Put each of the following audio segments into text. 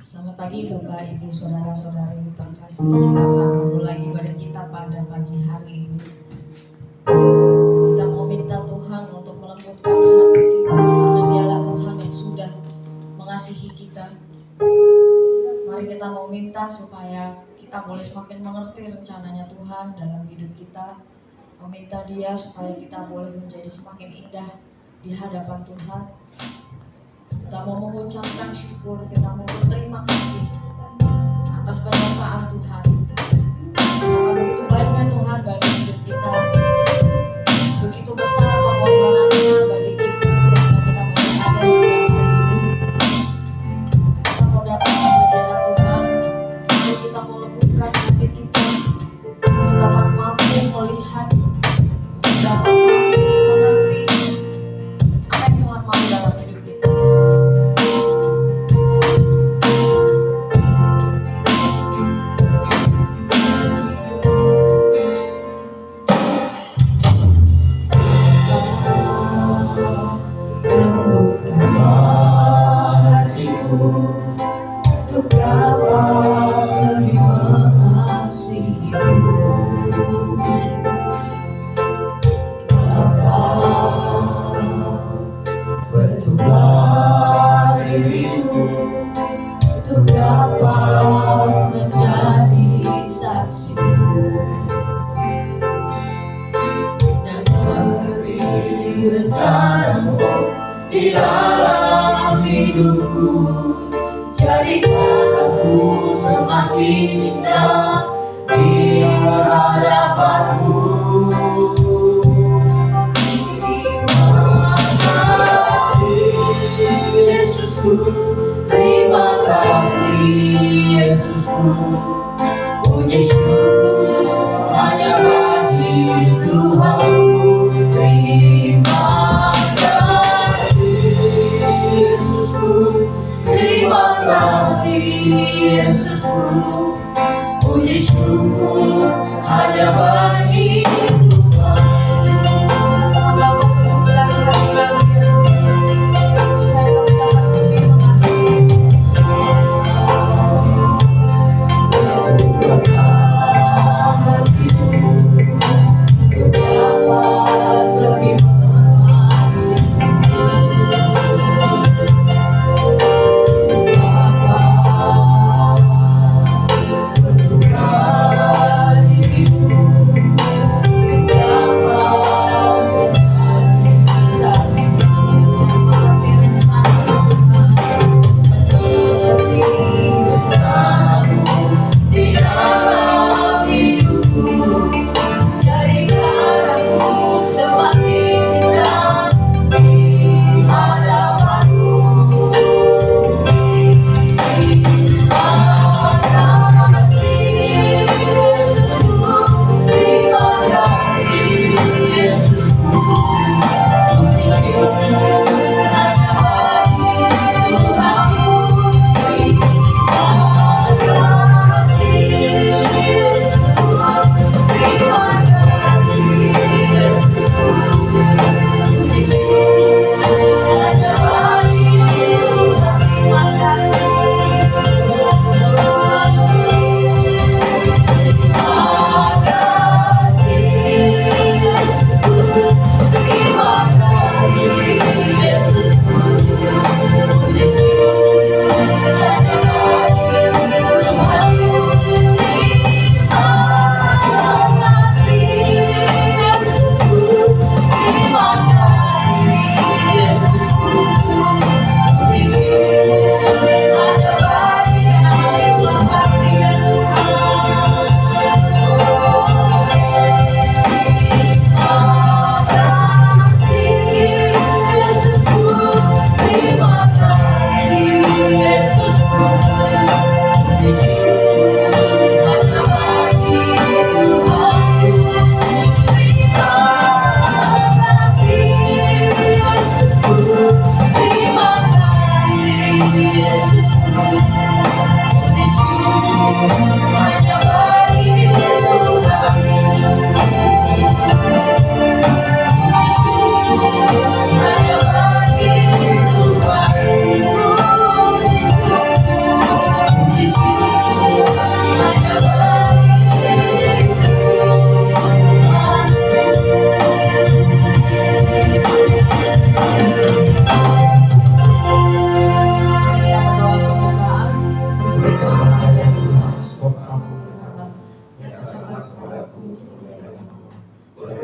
Selamat pagi Bapak, Ibu, Saudara-saudari terkasih. Kita akan memulai ibadah kita pada pagi hari ini. Kita mau minta Tuhan untuk melembutkan hati kita, karena Dialah Tuhan yang sudah mengasihi kita. Mari kita mau minta supaya kita boleh semakin mengerti rencananya Tuhan dalam hidup kita. Meminta Dia supaya kita boleh menjadi semakin indah di hadapan Tuhan. Kita mau mengucapkan syukur, kita mau berterima kasih atas penyertaan Tuhan. Karena begitu baiknya Tuhan bagi hidup kita, begitu besar pengorbanannya bagi kita, sehingga kita boleh ada di hari ini. Kita mau datang ke hadirat Tuhan, mari kita mau lembutkan hati kita untuk dapat mampu melihat, untuk dapat mampu mengerti apa yang Tuhan mau dalam hidup kita. Rencanamu di dalam hidupku, jadikan aku semakin indah di hadapanmu. Terima kasih Yesusku, terima kasih Yesusku, puji syukur hanya bagi Tuhan. Terima kasih Yesusku, puji syukur hanya bagi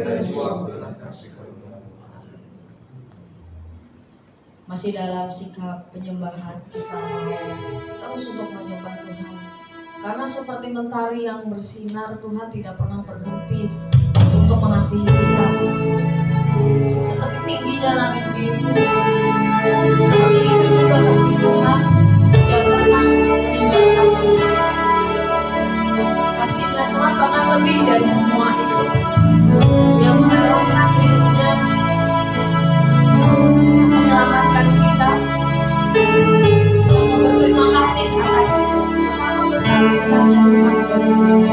berjuang dalam kasih karunia. Masih dalam sikap penyembahan, kita mau terus untuk menyembah Tuhan. Karena seperti mentari yang bersinar, Tuhan tidak pernah berhenti untuk mengasihi kita. Seperti tingginya langit biru, seperti itu juga kasih Tuhan tidak pernah meninggalkan kita. Kasihnya Tuhan bahkan lebih dari semua itu. Dia merelakan hidupnya untuk menyelamatkan kita, untuk berterima kasih atas betapa besar cintanya Tuhan bagi kita.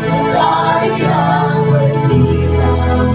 Mentari yang bersinar,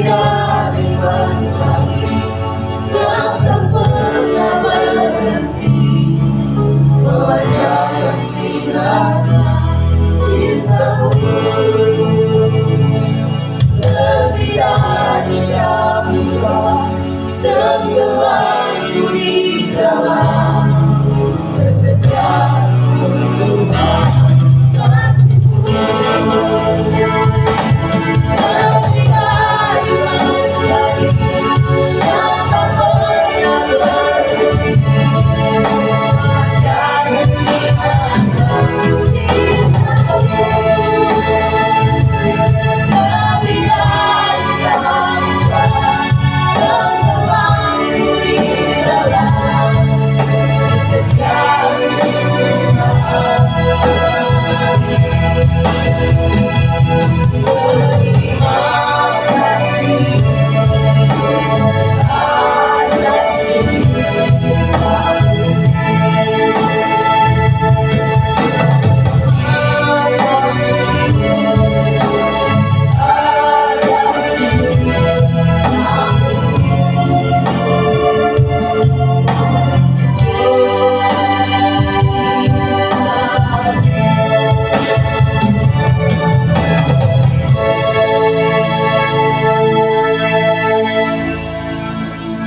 dari mentari yang tak pernah berhenti memancarkan sinarnya cintamu, lebih dari samudra tenggelamku di dalam kesetiaan Tuhan kasih-Mu. Lebih dari mentari yang tak pernah berhenti memancarkan sinarnya cintamu, lebih dari samudra tenggelamku di dalam kesetiaan Tuhan. Terima kasih atas cinta-Mu.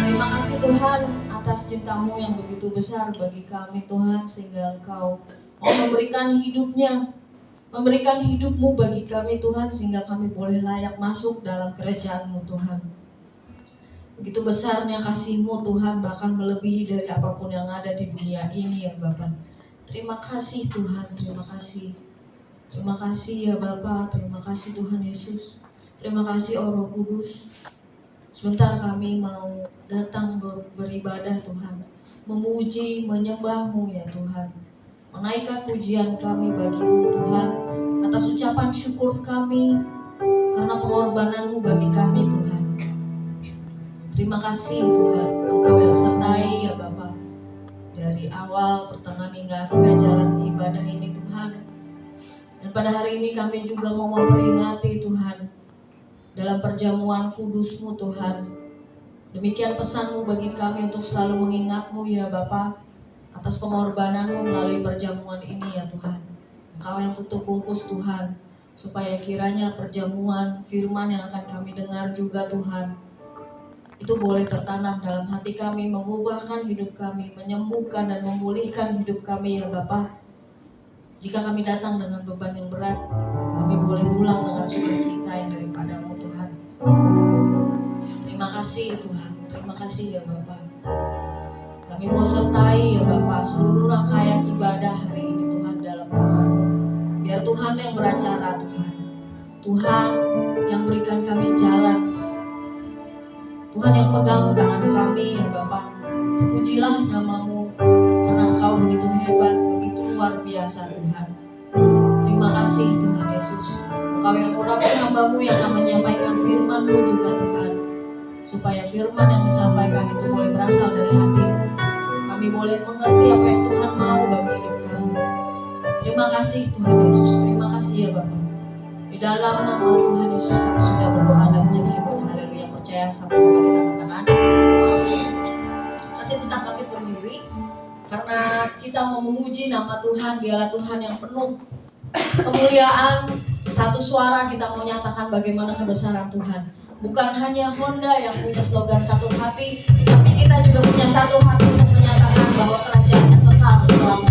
Terima kasih Tuhan atas cinta-Mu yang begitu besar bagi kami Tuhan, sehingga Engkau mau memberikan hidup-Mu bagi kami Tuhan, sehingga kami boleh layak masuk dalam kerajaan-Mu Tuhan. Begitu besarnya kasih-Mu Tuhan, bahkan melebihi dari apapun yang ada di dunia ini ya Bapa. Terima kasih Tuhan, terima kasih. Terima kasih ya Bapa, terima kasih Tuhan Yesus. Terima kasih Roh Kudus. Sebentar kami mau datang beribadah Tuhan, memuji, menyembah-Mu ya Tuhan, menaikkan pujian kami bagi-Mu Tuhan, atas ucapan syukur kami karena pengorbanan-Mu bagi kami Tuhan. Terima kasih Tuhan, Engkau yang sertai ya Bapa, dari awal, pertengahan hingga akhirnya jalan ibadah ini Tuhan. Dan pada hari ini kami juga mau memperingati Tuhan, dalam perjamuan kudus-Mu Tuhan. Demikian pesan-Mu bagi kami untuk selalu mengingat-Mu ya Bapa, atas pengorbanan-Mu melalui perjamuan ini ya Tuhan. Engkau yang tutup bungkus Tuhan, supaya kiranya perjamuan firman yang akan kami dengar juga Tuhan, itu boleh tertanam dalam hati kami, mengubahkan hidup kami, menyembuhkan dan memulihkan hidup kami ya Bapa. Jika kami datang dengan beban yang berat, kami boleh pulang dengan sukacita yang daripada-Mu Tuhan. Terima kasih Tuhan, terima kasih ya Bapa. Kami mau sertai ya Bapa seluruh rangkaian ibadah hari ini Tuhan dalam tangan-Mu. Biar Tuhan yang beracara Tuhan, Tuhan yang berikan kami jalan, Tuhan yang pegang tangan kami ya Bapa. Pujilah nama-Mu, karena Engkau begitu hebat, begitu luar biasa Tuhan. Terima kasih Tuhan Yesus. Engkau yang urapi hamba-Mu yang akan menyampaikan firman-Mu juga Tuhan, supaya firman yang disampaikan itu boleh berasal dari hati-Mu. Kami boleh mengerti apa yang Tuhan mau bagi hidup kami. Terima kasih Tuhan Yesus, terima kasih ya Bapa. Di dalam nama Tuhan Yesus kami sudah berdoa dan mengucap syukur. Haleluya. Percaya sama-sama kita katakan. Masih tetap bangkit berdiri, karena kita mau memuji nama Tuhan. Dialah Tuhan yang penuh kemuliaan. Satu suara kita mau nyatakan bagaimana kebesaran Tuhan. Bukan hanya Honda yang punya slogan satu hati, tapi kita juga punya satu hati untuk menyatakan bahwa kerajaannya kekal selamanya.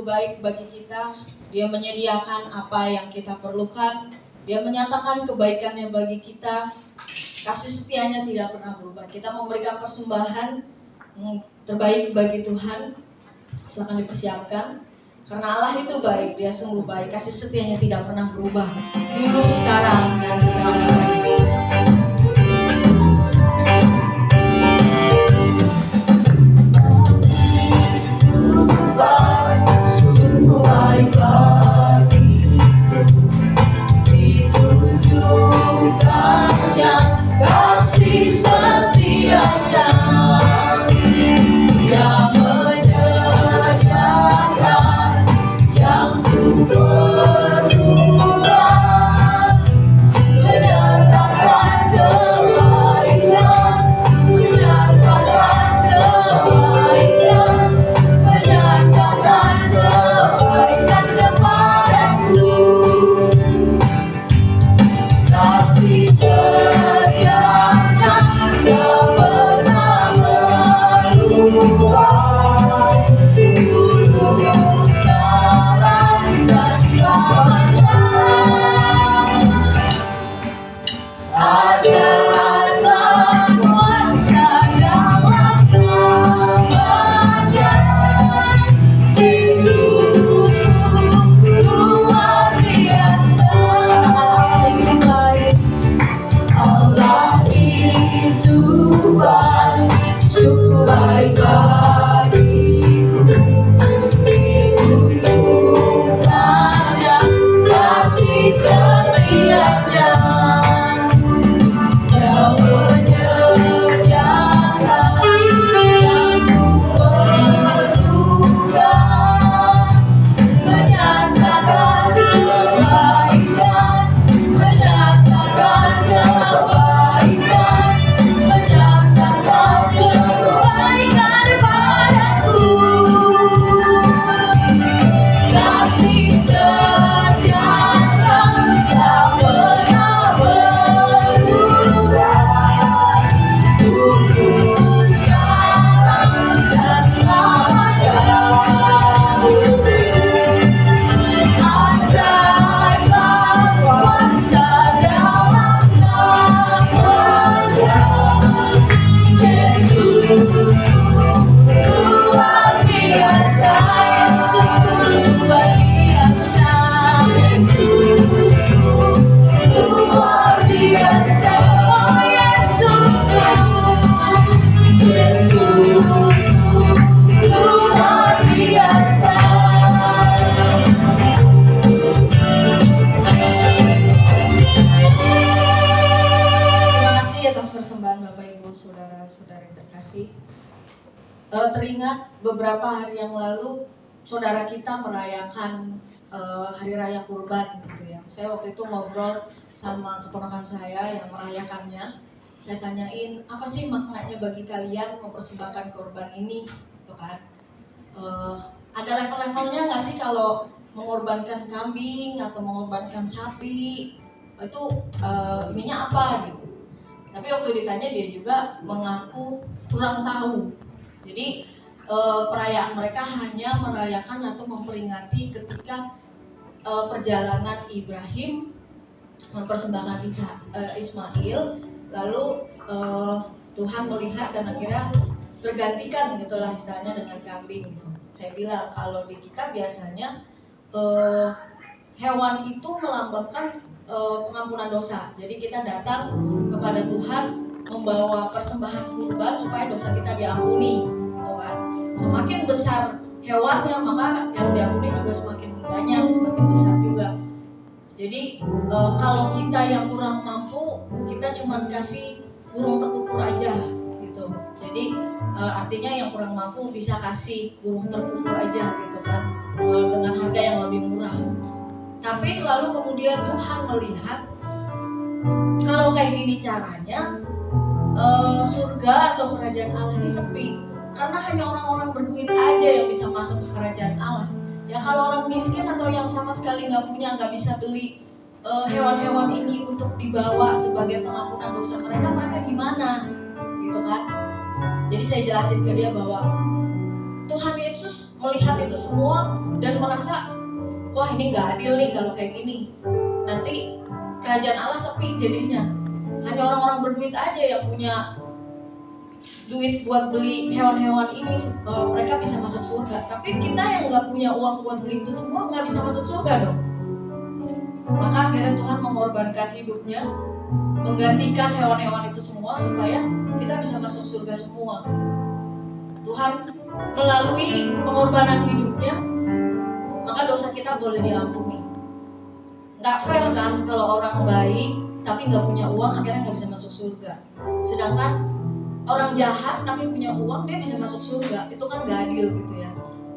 sungguh baik bagi kita. Dia menyediakan apa yang kita perlukan. Dia menyatakan kebaikannya bagi kita. Kasih setianya tidak pernah berubah. Kita memberikan persembahan terbaik bagi Tuhan. Silakan dipersiapkan. Karena Allah itu baik, Dia sungguh baik. Kasih setianya tidak pernah berubah. Dulu, sekarang, dan selamanya. Sungguh baik bagiku, ditunjukkannya kasih setianya yang menyediakan yang ku perlukan, menyatakan kebaikan, menyatakan kebaikan, menyatakan kebaikan kepadaku. Kasih setianya tak pernah berubah, dulu, sekarang, dan selamanya. Adalah kuasa dalam namanya. Yesus luar biasa. Allah itu baik, sungguh baik bagiku. Ditunjukkannya kasih setianya yang menyediakan yang ku perlukan, menyatakan kebaikan, menyatakan kebaikan, menyatakan kebaikan padaku. Kasih setianya tak pernah berubah, dulu, sekarang, dan selamanya. Ajaiblah kuasa dalam namanya. Yesus luar biasa. Yesus luar biasa. Yesus luar biasa. Oh Yesus, Yesus luar biasa. Terima kasih atas persembahan Bapak Ibu Saudara-saudari terkasih. Teringat beberapa hari yang lalu saudara kita merayakan Hari Raya Kurban gitu ya. Saya waktu itu ngobrol sama keponakan saya yang merayakannya. Saya tanyain, apa sih maknanya bagi kalian mempersembahkan kurban ini, gitu kan? Ada level-levelnya nggak sih kalau mengorbankan kambing atau mengorbankan sapi? Itu ininya apa gitu? Tapi waktu ditanya dia juga mengaku kurang tahu. Jadi perayaan mereka hanya merayakan atau memperingati ketika perjalanan Ibrahim mempersembahkan Ismail, lalu Tuhan melihat dan akhirnya tergantikan gitulah istilahnya dengan kambing. Saya bilang kalau di kita biasanya hewan itu melambangkan pengampunan dosa. Jadi kita datang kepada Tuhan membawa persembahan kurban supaya dosa kita diampuni, gitu kan. Semakin besar hewannya maka yang diampuni juga semakin banyak, semakin besar juga. Jadi kalau kita yang kurang mampu, kita cuma kasih burung terkukur aja, gitu. Jadi artinya yang kurang mampu bisa kasih burung terkukur aja, gitu kan, dengan harga yang lebih murah. Tapi lalu kemudian Tuhan melihat kalau kayak gini caranya, surga atau kerajaan Allah ini sepi. Karena hanya orang-orang berduit aja yang bisa masuk ke kerajaan Allah. Ya kalau orang miskin atau yang sama sekali nggak punya, nggak bisa beli hewan-hewan ini untuk dibawa sebagai pengampunan dosa mereka gimana, gitu kan? Jadi saya jelasin ke dia bahwa Tuhan Yesus melihat itu semua dan merasa, wah ini gak adil nih kalau kayak gini. Nanti kerajaan Allah sepi jadinya. Hanya orang-orang berduit aja yang punya duit buat beli hewan-hewan ini, mereka bisa masuk surga. Tapi kita yang gak punya uang buat beli itu semua gak bisa masuk surga dong. Maka akhirnya Tuhan mengorbankan hidupnya, menggantikan hewan-hewan itu semua supaya kita bisa masuk surga semua. Tuhan melalui pengorbanan hidupnya, maka dosa kita boleh diampuni. Gak fair kan kalau orang baik tapi gak punya uang akhirnya gak bisa masuk surga. Sedangkan orang jahat tapi punya uang dia bisa masuk surga. Itu kan gak adil gitu ya.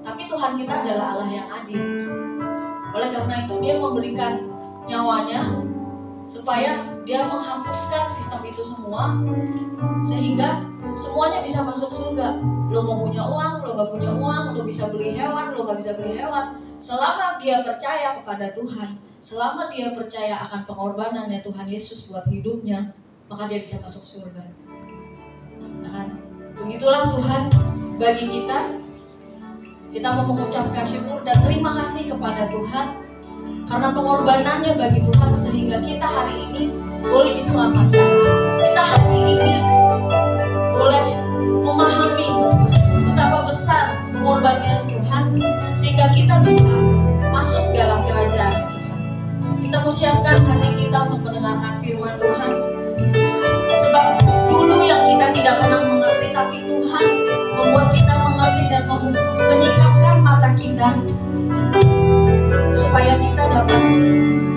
Tapi Tuhan kita adalah Allah yang adil. Oleh karena itu dia memberikan nyawanya supaya dia menghapuskan sistem itu semua, sehingga semuanya bisa masuk surga. Lo mau punya uang, lo gak punya uang, lo bisa beli hewan, lo gak bisa beli hewan, selama dia percaya kepada Tuhan, selama dia percaya akan pengorbanannya Tuhan Yesus buat hidupnya, maka dia bisa masuk surga. Nah, begitulah Tuhan bagi kita. Kita mau mengucapkan syukur dan terima kasih kepada Tuhan karena pengorbanannya bagi Tuhan, sehingga kita hari ini boleh diselamatkan. Kita hari ini boleh memahami betapa besar pengorbanan Tuhan, sehingga kita bisa masuk dalam kerajaan Tuhan. Kita mau siapkan hati kita untuk mendengarkan firman Tuhan. Sebab dulu yang kita tidak pernah mengerti, tapi Tuhan membuat kita mengerti dan menyingkapkan mata kita supaya kita dapat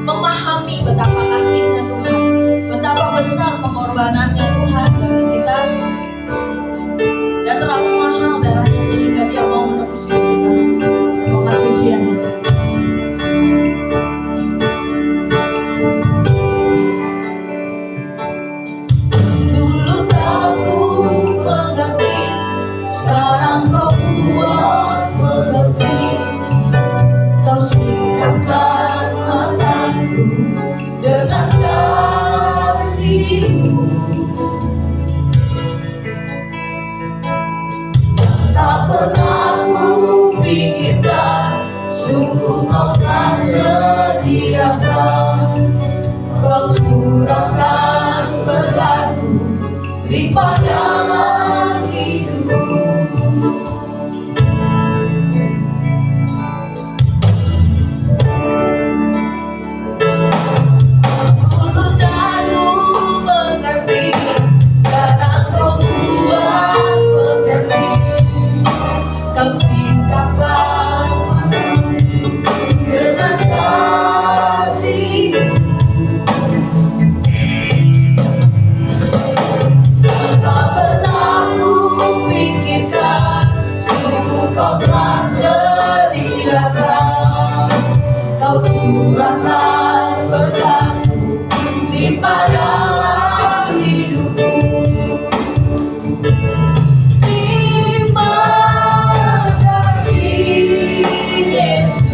memahami betapa kasihnya Tuhan, betapa besar pengorbanannya Tuhan bagi kita, dan terlalu mahal darahnya sehingga dia mau menebus hidup kita. Mohon pujian. Dulu tak ku mengerti, sekarang kau buat mengerti. Kau singkapkan mataku dengan kasih-Mu. Tak pernah ku pikirkan, sungguh Kau telah sediakan. Kau curahkan berkat-Mu limpah dalam hidupku. Dulu tak ku mengerti, sekarang Kau buat mengerti. Kau singkapkan dengan kasih. Tak pernah ku pikirkan, sungguh Kau telah sediakan. Kau curahkan berkat-Mu limpah dalam hidupku. Terima kasih Yesus,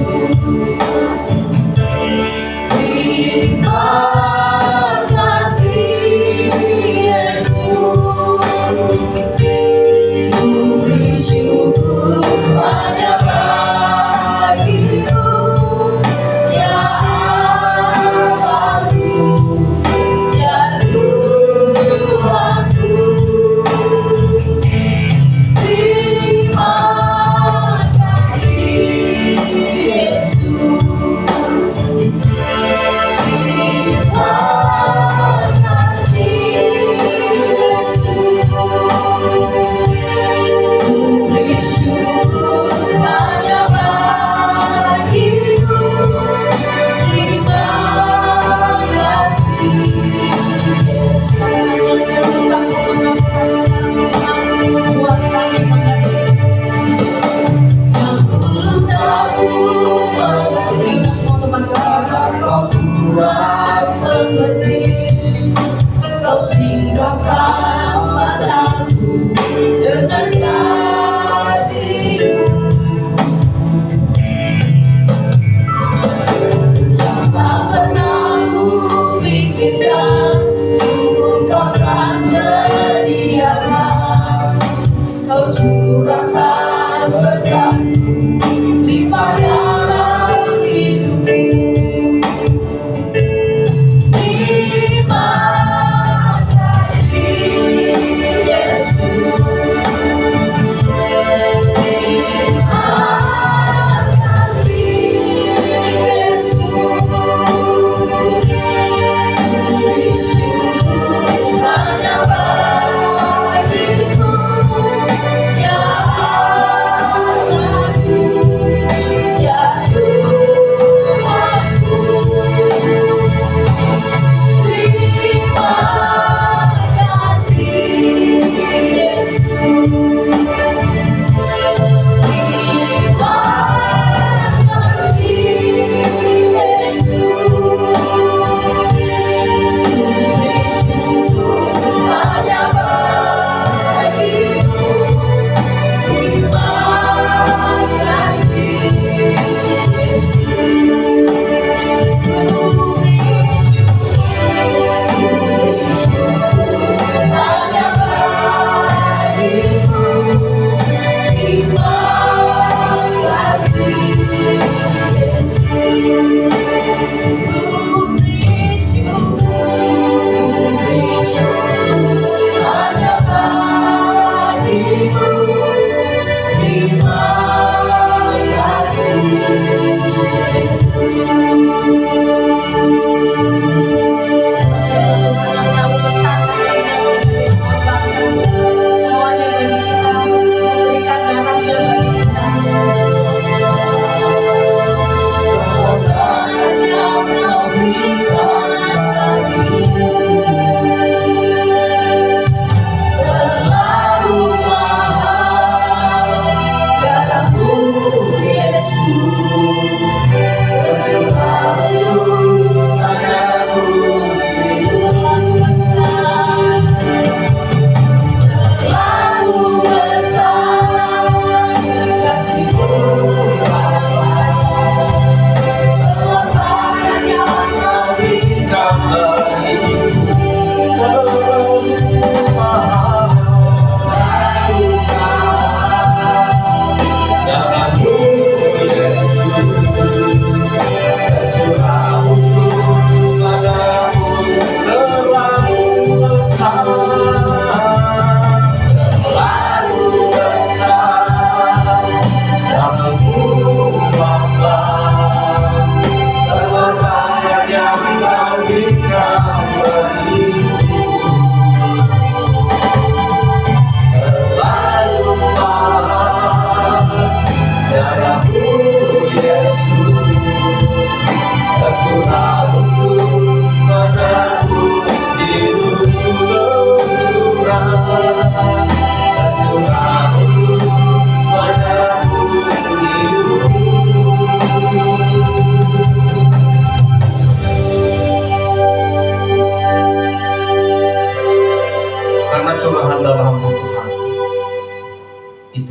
terima kasih Yesus. Ku beri syukur hanya bagi-Mu, ya Allahku, ya Tuhanku. Terima kasih Yesus, terima kasih Yesus. Ku beri syukur hanya bagi-Mu, terima kasih Yesus. Buat kami mengerti yang dulu tak ku mengerti. Singkat semua untuk masuk Kau buat mengerti. Kau singkapkan mataku dengan kasih. Tak pernah ku pikirkan, sungguh Kau telah sediakan. Kau curahkan berkat-Mu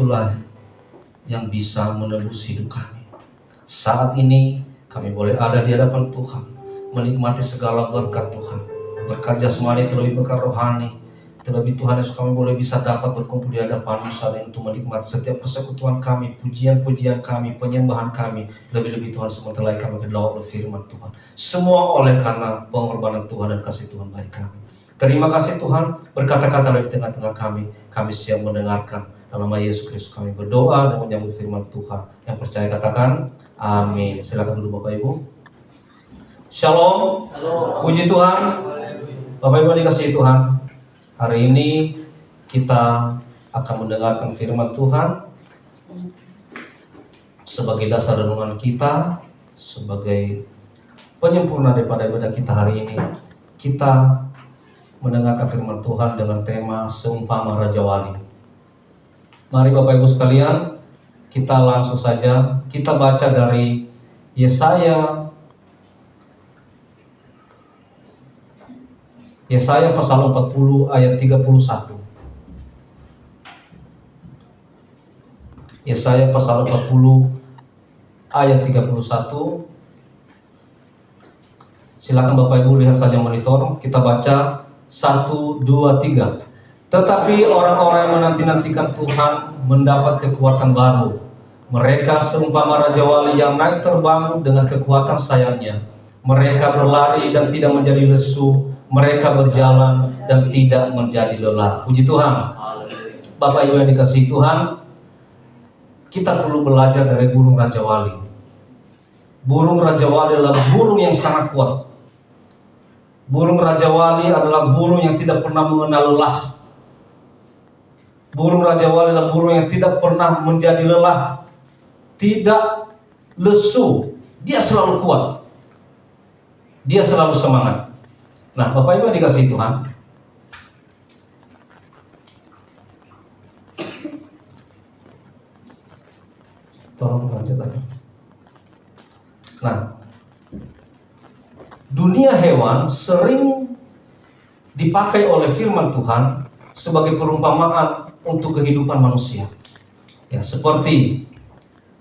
itulah yang bisa menebus hidup kami. Saat ini kami boleh ada di hadapan Tuhan, menikmati segala berkat Tuhan, berkat jasmani terlebih berkat rohani. Terlebih Tuhan Yesus, kami boleh bisa dapat berkumpul di hadapan-Mu saat ini untuk menikmati setiap persekutuan kami, pujian-pujian kami, penyembahan kami. Lebih-lebih Tuhan, sementara lagi kami kedua oleh firman Tuhan. Semua oleh karena pengorbanan Tuhan dan kasih Tuhan bagi kami. Terima kasih Tuhan, berkata-kata di tengah-tengah kami. Kami siap mendengarkan. Dalam nama Yesus Kristus kami berdoa dan menyambut firman Tuhan. Yang percaya katakan amin. Silakan duduk Bapak Ibu. Shalom. Puji Tuhan. Bapak Ibu dikasihi Tuhan, hari ini kita akan mendengarkan firman Tuhan sebagai dasar renungan kita, sebagai penyempurna daripada ibadah kita hari ini. Kita mendengarkan firman Tuhan dengan tema seumpama Raja Wali. Mari Bapak Ibu sekalian, kita langsung saja kita baca dari Yesaya pasal 40 ayat 31. Yesaya pasal 40 ayat 31. Silakan Bapak Ibu lihat saja monitor. Kita baca 1, 2, 3. Tetapi orang-orang yang menanti-nantikan Tuhan mendapat kekuatan baru. Mereka seumpama Raja Wali yang naik terbang dengan kekuatan sayapnya. Mereka berlari dan tidak menjadi lesu. Mereka berjalan dan tidak menjadi lelah. Puji Tuhan. Bapak Ibu yang dikasihi Tuhan, kita perlu belajar dari burung Raja Wali. Burung Raja Wali adalah burung yang sangat kuat. Burung Raja Wali adalah burung yang tidak pernah mengenal lelah. Burung Raja Wali adalah burung yang tidak pernah menjadi lelah, tidak lesu. Dia selalu kuat. Dia selalu semangat. Nah, Bapak Ibu dikasihi Tuhan, tolong lanjut lagi. Nah, dunia hewan sering dipakai oleh firman Tuhan sebagai perumpamaan untuk kehidupan manusia. Ya, seperti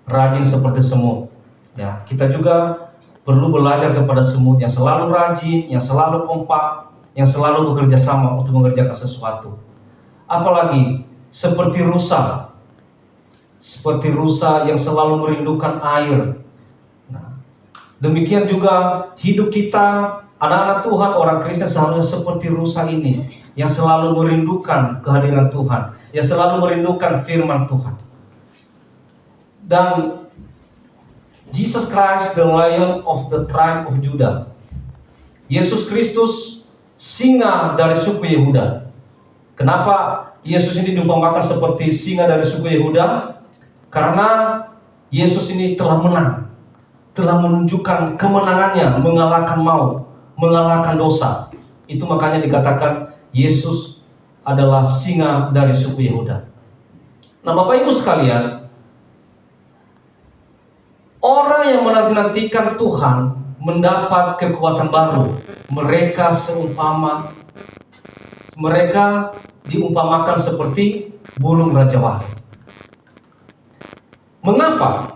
rajin seperti semut. Ya, kita juga perlu belajar kepada semut yang selalu rajin, yang selalu kompak, yang selalu bekerja sama untuk mengerjakan sesuatu. Apalagi seperti rusa yang selalu merindukan air. Nah, demikian juga hidup kita, anak-anak Tuhan, orang Kristen seharusnya seperti rusa ini, yang selalu merindukan kehadiran Tuhan, yang selalu merindukan firman Tuhan. Dan Jesus Christ, the Lion of the tribe of Judah. Yesus Kristus, singa dari suku Yehuda. Kenapa Yesus ini diumpamakan seperti singa dari suku Yehuda? Karena Yesus ini telah menang, telah menunjukkan kemenangannya, mengalahkan maut, mengalahkan dosa. Itu makanya dikatakan Yesus adalah singa dari suku Yehuda. Nah, Bapak Ibu sekalian, orang yang menanti-nantikan Tuhan mendapat kekuatan baru. Mereka diumpamakan seperti burung Raja Wali. Mengapa?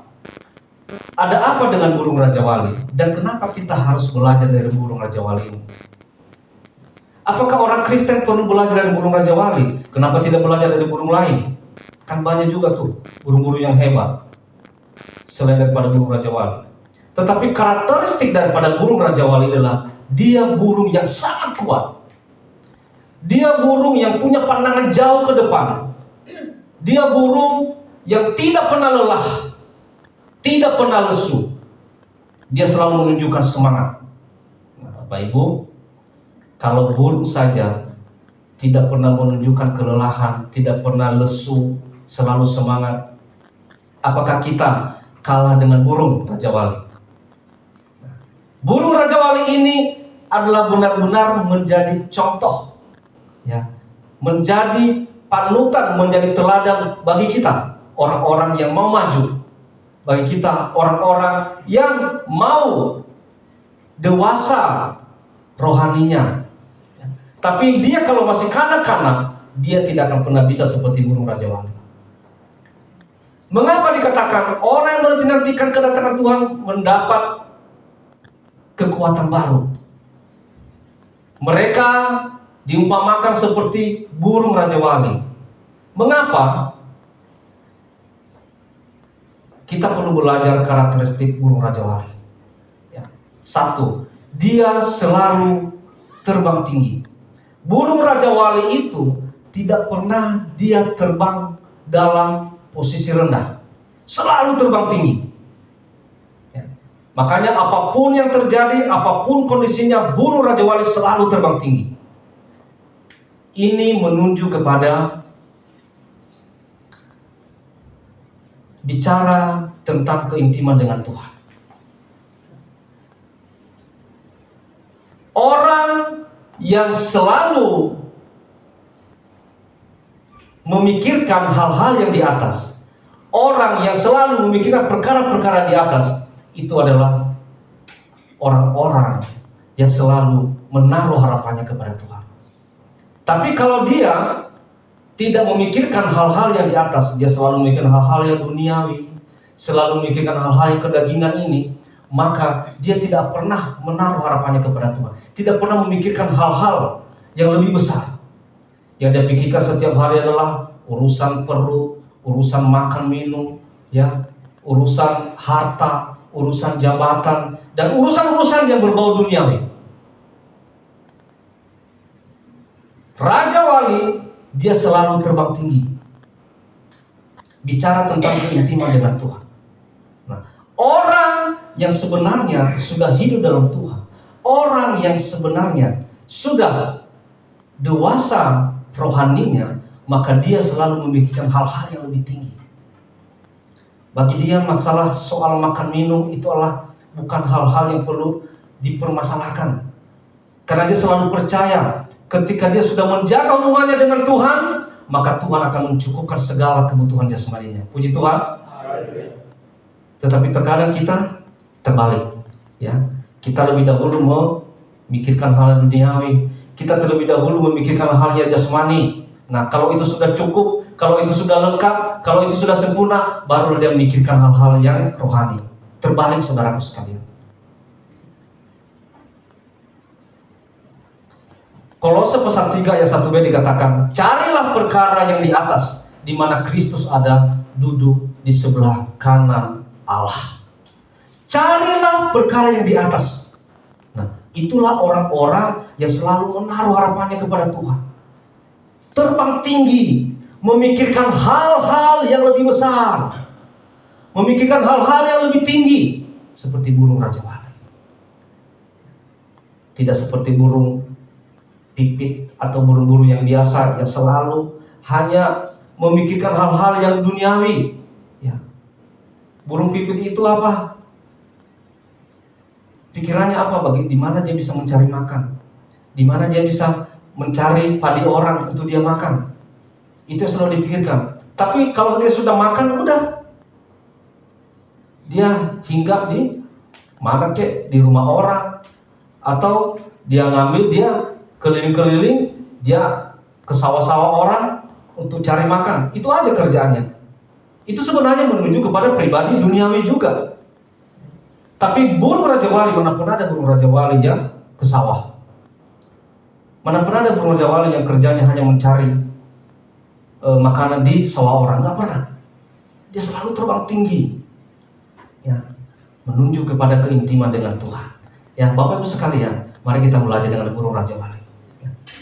Ada apa dengan burung Raja Wali? Dan kenapa kita harus belajar dari burung Raja Wali ini? Apakah orang Kristen perlu belajar dari burung Raja Wali? Kenapa tidak belajar dari burung lain? Kan banyak juga tuh burung-burung yang hebat selain daripada burung Raja Wali. Tetapi karakteristik daripada burung Raja Wali adalah dia burung yang sangat kuat. Dia burung yang punya pandangan jauh ke depan. Dia burung yang tidak pernah lelah, tidak pernah lesu. Dia selalu menunjukkan semangat. Nah, Bapak Ibu, kalau burung saja tidak pernah menunjukkan kelelahan, tidak pernah lesu, selalu semangat, apakah kita kalah dengan burung Raja Wali? Burung Raja Wali ini adalah benar-benar menjadi contoh, ya, menjadi panutan, menjadi teladan bagi kita, orang-orang yang mau maju, bagi kita orang-orang yang mau dewasa rohaninya. Tapi dia kalau masih kanak-kanak, dia tidak akan pernah bisa seperti burung Raja Wali. Mengapa dikatakan orang yang menanti-nantikan kedatangan Tuhan mendapat kekuatan baru? Mereka diumpamakan seperti burung rajawali. Mengapa? Kita perlu belajar karakteristik burung rajawali. Ya. Satu, dia selalu terbang tinggi. Burung rajawali itu tidak pernah dia terbang dalam posisi rendah, selalu terbang tinggi. Ya. Makanya apapun yang terjadi, apapun kondisinya, burung rajawali selalu terbang tinggi. Ini menunjuk kepada bicara tentang keintiman dengan Tuhan. Orang yang selalu memikirkan hal-hal yang di atas, orang yang selalu memikirkan perkara-perkara di atas, itu adalah orang-orang yang selalu menaruh harapannya kepada Tuhan. Tapi kalau dia tidak memikirkan hal-hal yang di atas, dia selalu memikirkan hal-hal yang duniawi, selalu memikirkan hal-hal yang kedagingan ini, maka dia tidak pernah menaruh harapannya kepada Tuhan. Tidak pernah memikirkan hal-hal yang lebih besar. Yang dia pikirkan setiap hari adalah urusan perut, urusan makan minum, ya, urusan harta, urusan jabatan, dan urusan-urusan yang berbau duniawi. Raja Wali, dia selalu terbang tinggi, bicara tentang keintiman dengan Tuhan. Nah, orang yang sebenarnya sudah hidup dalam Tuhan, orang yang sebenarnya sudah dewasa rohaninya, maka dia selalu memikirkan hal-hal yang lebih tinggi. Bagi dia masalah soal makan minum itu adalah bukan hal-hal yang perlu dipermasalahkan, karena dia selalu percaya ketika dia sudah menjaga hubungannya dengan Tuhan, maka Tuhan akan mencukupkan segala kebutuhan jasmaninya. Puji Tuhan. Tetapi terkadang kita terbalik, ya. Kita lebih dahulu memikirkan hal duniawi, kita terlebih dahulu memikirkan hal yang jasmani. Nah, kalau itu sudah cukup, kalau itu sudah lengkap, kalau itu sudah sempurna, baru dia memikirkan hal-hal yang rohani. Terbalik, saudaraku sekalian. Kolose pasal 3 ayat 1b dikatakan, carilah perkara yang di atas, di mana Kristus ada duduk di sebelah kanan Allah. Carilah perkara yang di atas. Nah, itulah orang-orang yang selalu menaruh harapannya kepada Tuhan. Terbang tinggi, memikirkan hal-hal yang lebih besar, memikirkan hal-hal yang lebih tinggi, seperti burung rajawali. Tidak seperti burung pipit atau burung-burung yang biasa yang selalu hanya memikirkan hal-hal yang duniawi. Ya. Burung pipit itu apa? Pikirannya apa? Di mana dia bisa mencari makan? Di mana dia bisa mencari padi orang untuk dia makan? Itu yang selalu dipikirkan. Tapi kalau dia sudah makan, udah, dia hinggap di mana kek, di rumah orang, atau dia ngambil, dia keliling-keliling, dia ke sawah-sawah orang untuk cari makan. Itu aja kerjaannya. Itu sebenarnya menuju kepada pribadi duniawi juga. Tapi burung rajawali, mana pernah ada burung rajawali yang ke sawah? Mana pernah ada burung rajawali yang kerjanya hanya mencari makanan di sawah orang? Nggak pernah. Dia selalu terbang tinggi, ya, menunjuk kepada keintiman dengan Tuhan. Ya, Bapak Ibu sekalian, mari kita belajar dengan burung rajawali.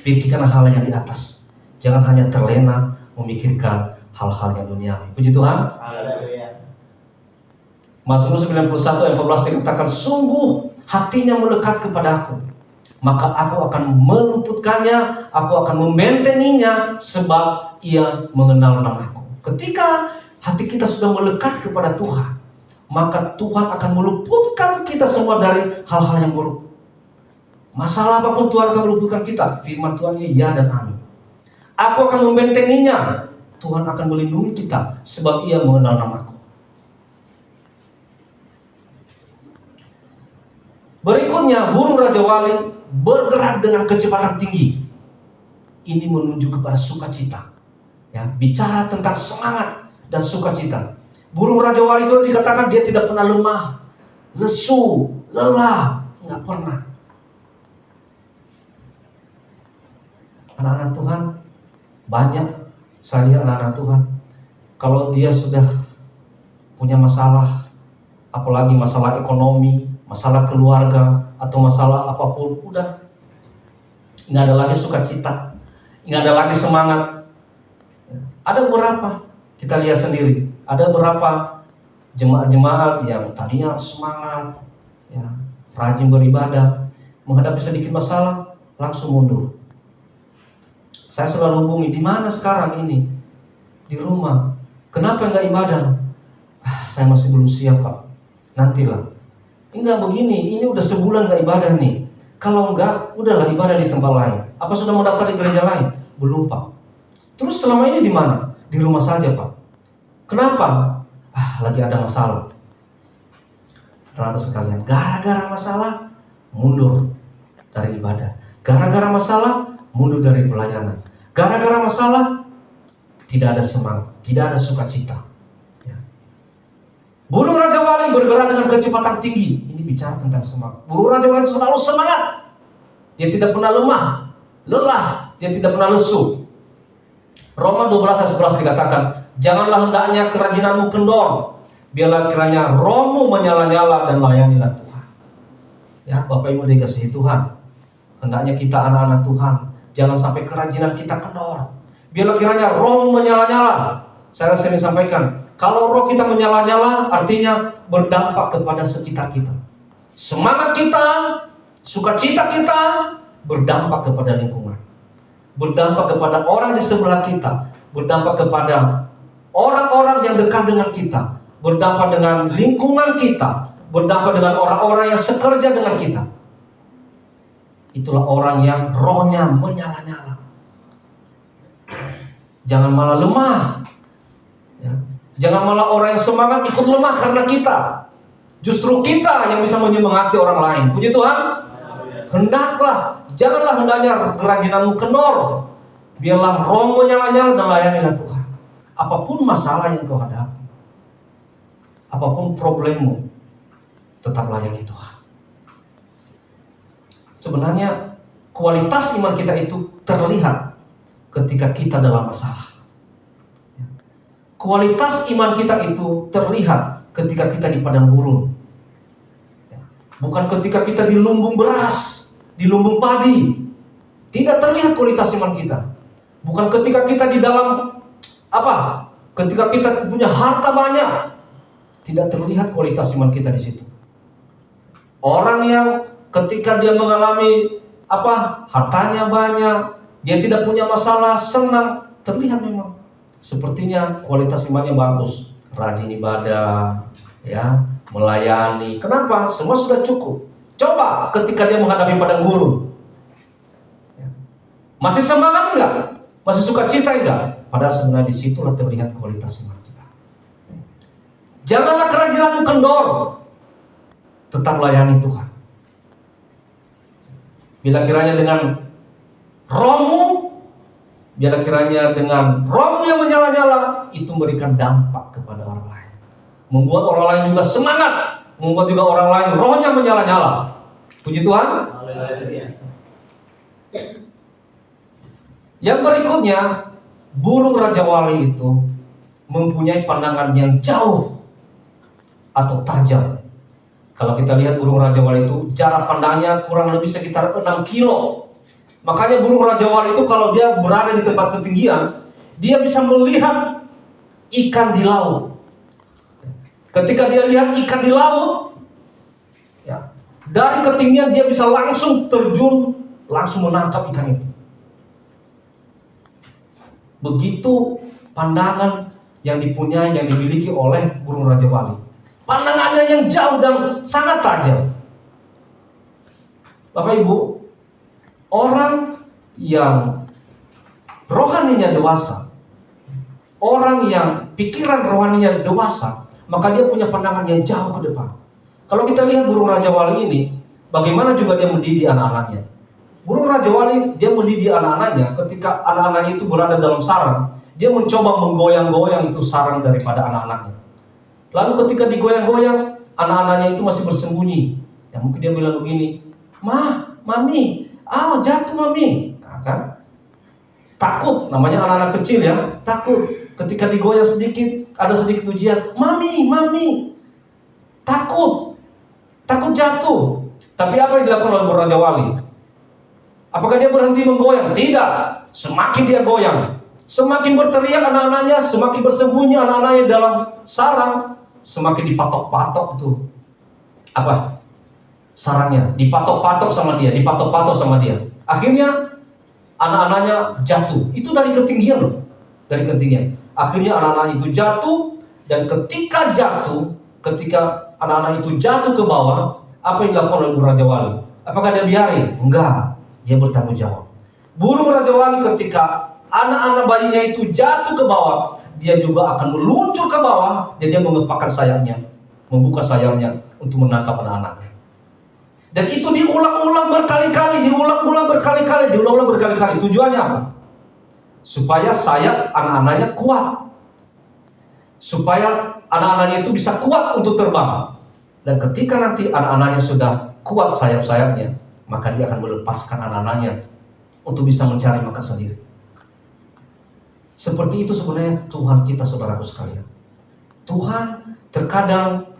Pikirkan hal yang di atas. Jangan hanya terlena memikirkan hal-hal yang duniawi. Puji Tuhan. Haleluya. Mazmur 91 ayat 14 dikatakan, sungguh hatinya melekat kepadaku, maka aku akan meluputkannya, aku akan membentenginya, sebab ia mengenal namaku. Ketika hati kita sudah melekat kepada Tuhan, maka Tuhan akan meluputkan kita semua dari hal-hal yang buruk. Masalah apapun Tuhan akan meluputkan kita. Firman Tuhan ini ya dan amin. Aku akan membentenginya, Tuhan akan melindungi kita, sebab ia mengenal namaku. Berikutnya, burung rajawali bergerak dengan kecepatan tinggi. Ini menunjuk kepada sukacita. Ya, bicara tentang semangat dan sukacita. Burung Raja Wali itu dikatakan dia tidak pernah lemah, lesu, lelah, nggak pernah. Anak-anak Tuhan, banyak saya lihat anak-anak Tuhan, kalau dia sudah punya masalah, apalagi masalah ekonomi, masalah keluarga, atau masalah apapun, udah nggak ada lagi sukacita, nggak ada lagi semangat. Ada beberapa, kita lihat sendiri, ada beberapa jemaat-jemaat yang tadinya semangat, ya, rajin beribadah, menghadapi sedikit masalah langsung mundur. Saya selalu hubungi, di mana sekarang ini? Di rumah. Kenapa nggak ibadah? Saya masih belum siap, Pak. Nantilah. Enggak begini, ini udah sebulan nggak ibadah nih. Kalau enggak, udahlah ibadah di tempat lain. Apa sudah mendaftar di gereja lain? Belum, Pak. Terus selama ini di mana? Di rumah saja, Pak. Kenapa? Lagi ada masalah. Saudara sekalian, gara-gara masalah mundur dari ibadah. Gara-gara masalah mundur dari pelayanan. Gara-gara masalah tidak ada semangat, tidak ada sukacita. Ya. Burung Raja Wali bergerak dengan kecepatan tinggi. Ini bicara tentang semangat. Burung Raja Wali selalu semangat. Dia tidak pernah lemah, lelah, dia tidak pernah lesu. Roma 12 ayat 11 dikatakan, janganlah hendaknya kerajinanmu kendor, biarlah kiranya rohmu menyala-nyala dan layanilah Tuhan. Ya, Bapak Ibu dikasihi Tuhan, hendaknya kita anak-anak Tuhan, jangan sampai kerajinan kita kendor. Biarlah kiranya rohmu menyala-nyala. Saya sering sampaikan, kalau roh kita menyala-nyala, artinya berdampak kepada sekitar kita. Semangat kita, sukacita kita, berdampak kepada lingkungan. Berdampak kepada orang di sebelah kita, berdampak kepada orang-orang yang dekat dengan kita, berdampak dengan lingkungan kita, berdampak dengan orang-orang yang sekerja dengan kita. Itulah orang yang rohnya menyala-nyala. Jangan malah lemah, ya. Jangan malah orang yang semangat ikut lemah karena kita. Justru kita yang bisa menyemangati orang lain. Puji Tuhan. Hendaklah, janganlah hendaknya kerajinanmu kendor, biarlah roh menyala-nyala dan layanilah Tuhan. Apapun masalah yang kau hadapi, apapun problemmu, tetap layani Tuhan. Sebenarnya kualitas iman kita itu terlihat ketika kita dalam masalah. Kualitas iman kita itu terlihat ketika kita di padang gurun. Bukan ketika kita di lumbung beras, di lumbung padi. Tidak terlihat kualitas iman kita. Bukan ketika kita di dalam ketika kita punya harta banyak, tidak terlihat kualitas iman kita di situ. Orang yang ketika dia mengalami hartanya banyak, dia tidak punya masalah, senang, terlihat memang sepertinya kualitas imannya bagus, rajin ibadah, ya, melayani. Kenapa? Semua sudah cukup. Coba ketika dia menghadapi padang gurun, masih semangat enggak? Masih sukacita enggak? Padahal sebenarnya disitulah terlihat kualitas iman kita. Janganlah kerajinanmu kendor, tetap layani Tuhan. Bila kiranya dengan rohmu, bila kiranya dengan rohmu yang menyala-nyala, itu memberikan dampak kepada orang lain, membuat orang lain juga semangat, membuat juga orang lain rohnya menyala-nyala. Puji Tuhan. Yang berikutnya, burung Raja Wali itu mempunyai pandangan yang jauh atau tajam. Kalau kita lihat burung Raja Wali itu jarak pandangnya kurang lebih sekitar 6 kilo. Makanya burung Raja Wali itu kalau dia berada di tempat ketinggian, dia bisa melihat ikan di laut. Ketika dia lihat ikan di laut, ya, dari ketinggian dia bisa langsung terjun, langsung menangkap ikan itu. Begitu pandangan yang dipunyai, yang dimiliki oleh burung Raja Wali. Pandangannya yang jauh dan sangat tajam. Bapak Ibu, orang yang rohaninya dewasa, orang yang pikiran rohaninya dewasa, maka dia punya pandangan yang jauh ke depan. Kalau kita lihat burung Raja Wali ini, bagaimana juga dia mendidik anak-anaknya. Burung Raja Wali, dia mendidik anak-anaknya ketika anak-anaknya itu berada dalam sarang. Dia mencoba menggoyang-goyang itu sarang daripada anak-anaknya. Lalu ketika digoyang-goyang, anak-anaknya itu masih bersembunyi. Ya mungkin dia bilang begini, Mami, jatuh Mami. Nah, kan? Takut, namanya anak-anak kecil ya, takut. Ketika digoyang sedikit, ada sedikit ujian, Mami, takut jatuh. Tapi apa yang dilakukan oleh Raja Wali? Apakah dia berhenti menggoyang? Tidak. Semakin dia goyang, semakin berteriak anak-anaknya, semakin bersembunyi anak-anaknya dalam sarang, semakin dipatok-patok tuh sarangnya, dipatok-patok sama dia. Akhirnya anak-anaknya jatuh. Itu dari ketinggian loh, dari ketinggian. Akhirnya anak-anak itu jatuh, dan ketika anak-anak itu jatuh ke bawah, apa yang dilakukan oleh burung Raja Wali? Apakah dia biarin? Enggak, dia bertanggung jawab. Burung Raja Wali ketika anak-anak bayinya itu jatuh ke bawah, dia juga akan meluncur ke bawah, dan dia mengepakkan sayapnya, membuka sayapnya untuk menangkap anak-anaknya. Dan itu diulang-ulang berkali-kali. Tujuannya apa? Supaya sayap anak-anaknya kuat. Supaya anak-anaknya itu bisa kuat untuk terbang. Dan ketika nanti anak-anaknya sudah kuat sayap-sayapnya, maka dia akan melepaskan anak-anaknya untuk bisa mencari makan sendiri. Seperti itu sebenarnya Tuhan kita, saudaraku sekalian. Tuhan terkadang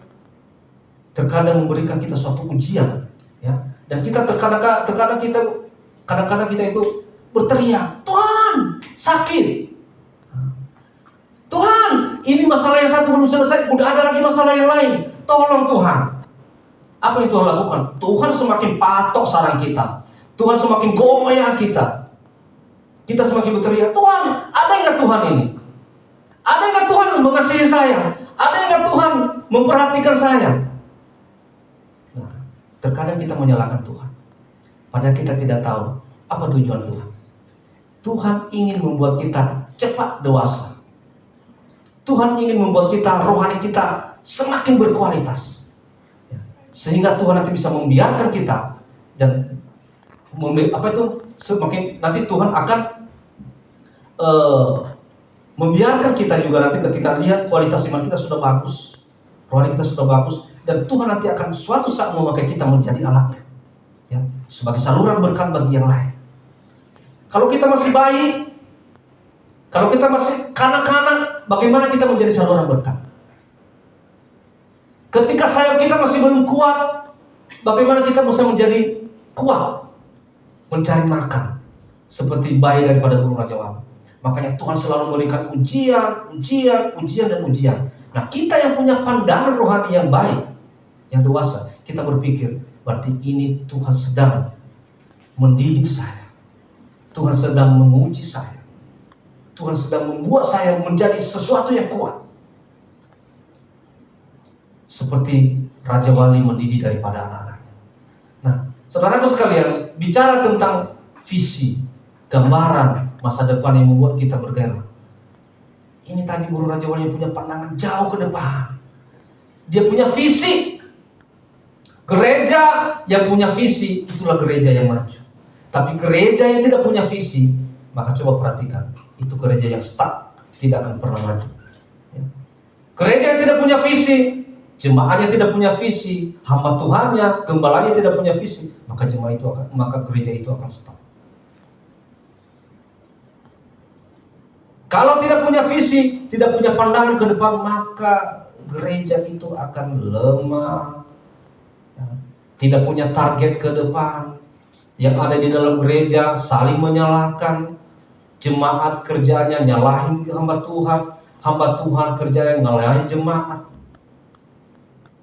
memberikan kita suatu ujian, ya. Dan kita kadang-kadang kita itu berteriak, Tuhan, sakit. Tuhan, ini masalah yang satu belum selesai, udah ada lagi masalah yang lain. Tolong Tuhan. Apa yang Tuhan lakukan? Tuhan semakin patok sarang kita. Tuhan semakin goyang kita. Kita semakin berteriak, Tuhan, ada nggak Tuhan ini? Ada nggak Tuhan mengasihi saya? Ada nggak Tuhan memperhatikan saya? Nah, terkadang kita menyalahkan Tuhan, padahal kita tidak tahu apa tujuan Tuhan. Tuhan ingin membuat kita cepat dewasa. Tuhan ingin membuat kita, rohani kita semakin berkualitas, sehingga Tuhan nanti bisa membiarkan kita dan semakin nanti Tuhan akan membiarkan kita juga nanti ketika lihat kualitas iman kita sudah bagus, rohani kita sudah bagus, dan Tuhan nanti akan suatu saat memakai kita menjadi alatnya, ya, sebagai saluran berkat bagi yang lain. Kalau kita masih bayi, kalau kita masih kanak-kanak, bagaimana kita menjadi saluran berkat? Ketika sayap kita masih belum kuat, bagaimana kita bisa menjadi kuat mencari makan seperti bayi daripada burung Raja Wali? Makanya Tuhan selalu memberikan ujian. Nah, kita yang punya pandangan rohani yang baik, yang dewasa, kita berpikir, berarti ini Tuhan sedang mendidik saya, Tuhan sedang menguji saya, Tuhan sedang membuat saya menjadi sesuatu yang kuat, seperti Raja Wali mendidik daripada anak-anaknya. Nah, saudaraku sekalian, bicara tentang visi, gambaran masa depan yang membuat kita bergairah. Ini tadi burung Raja Wali yang punya pandangan jauh ke depan. Dia punya visi. Gereja yang punya visi, itulah gereja yang maju. Tapi gereja yang tidak punya visi, maka coba perhatikan, itu gereja yang stuck, tidak akan pernah maju. Gereja yang tidak punya visi, jemaatnya tidak punya visi, hamba Tuhannya, gembalanya tidak punya visi, maka gereja itu akan stuck. Kalau tidak punya visi, tidak punya pandangan ke depan, maka gereja itu akan lemah, tidak punya target ke depan. Yang ada di dalam gereja saling menyalahkan, jemaat kerjanya nyalahin hamba Tuhan kerjanya nyalahin jemaat.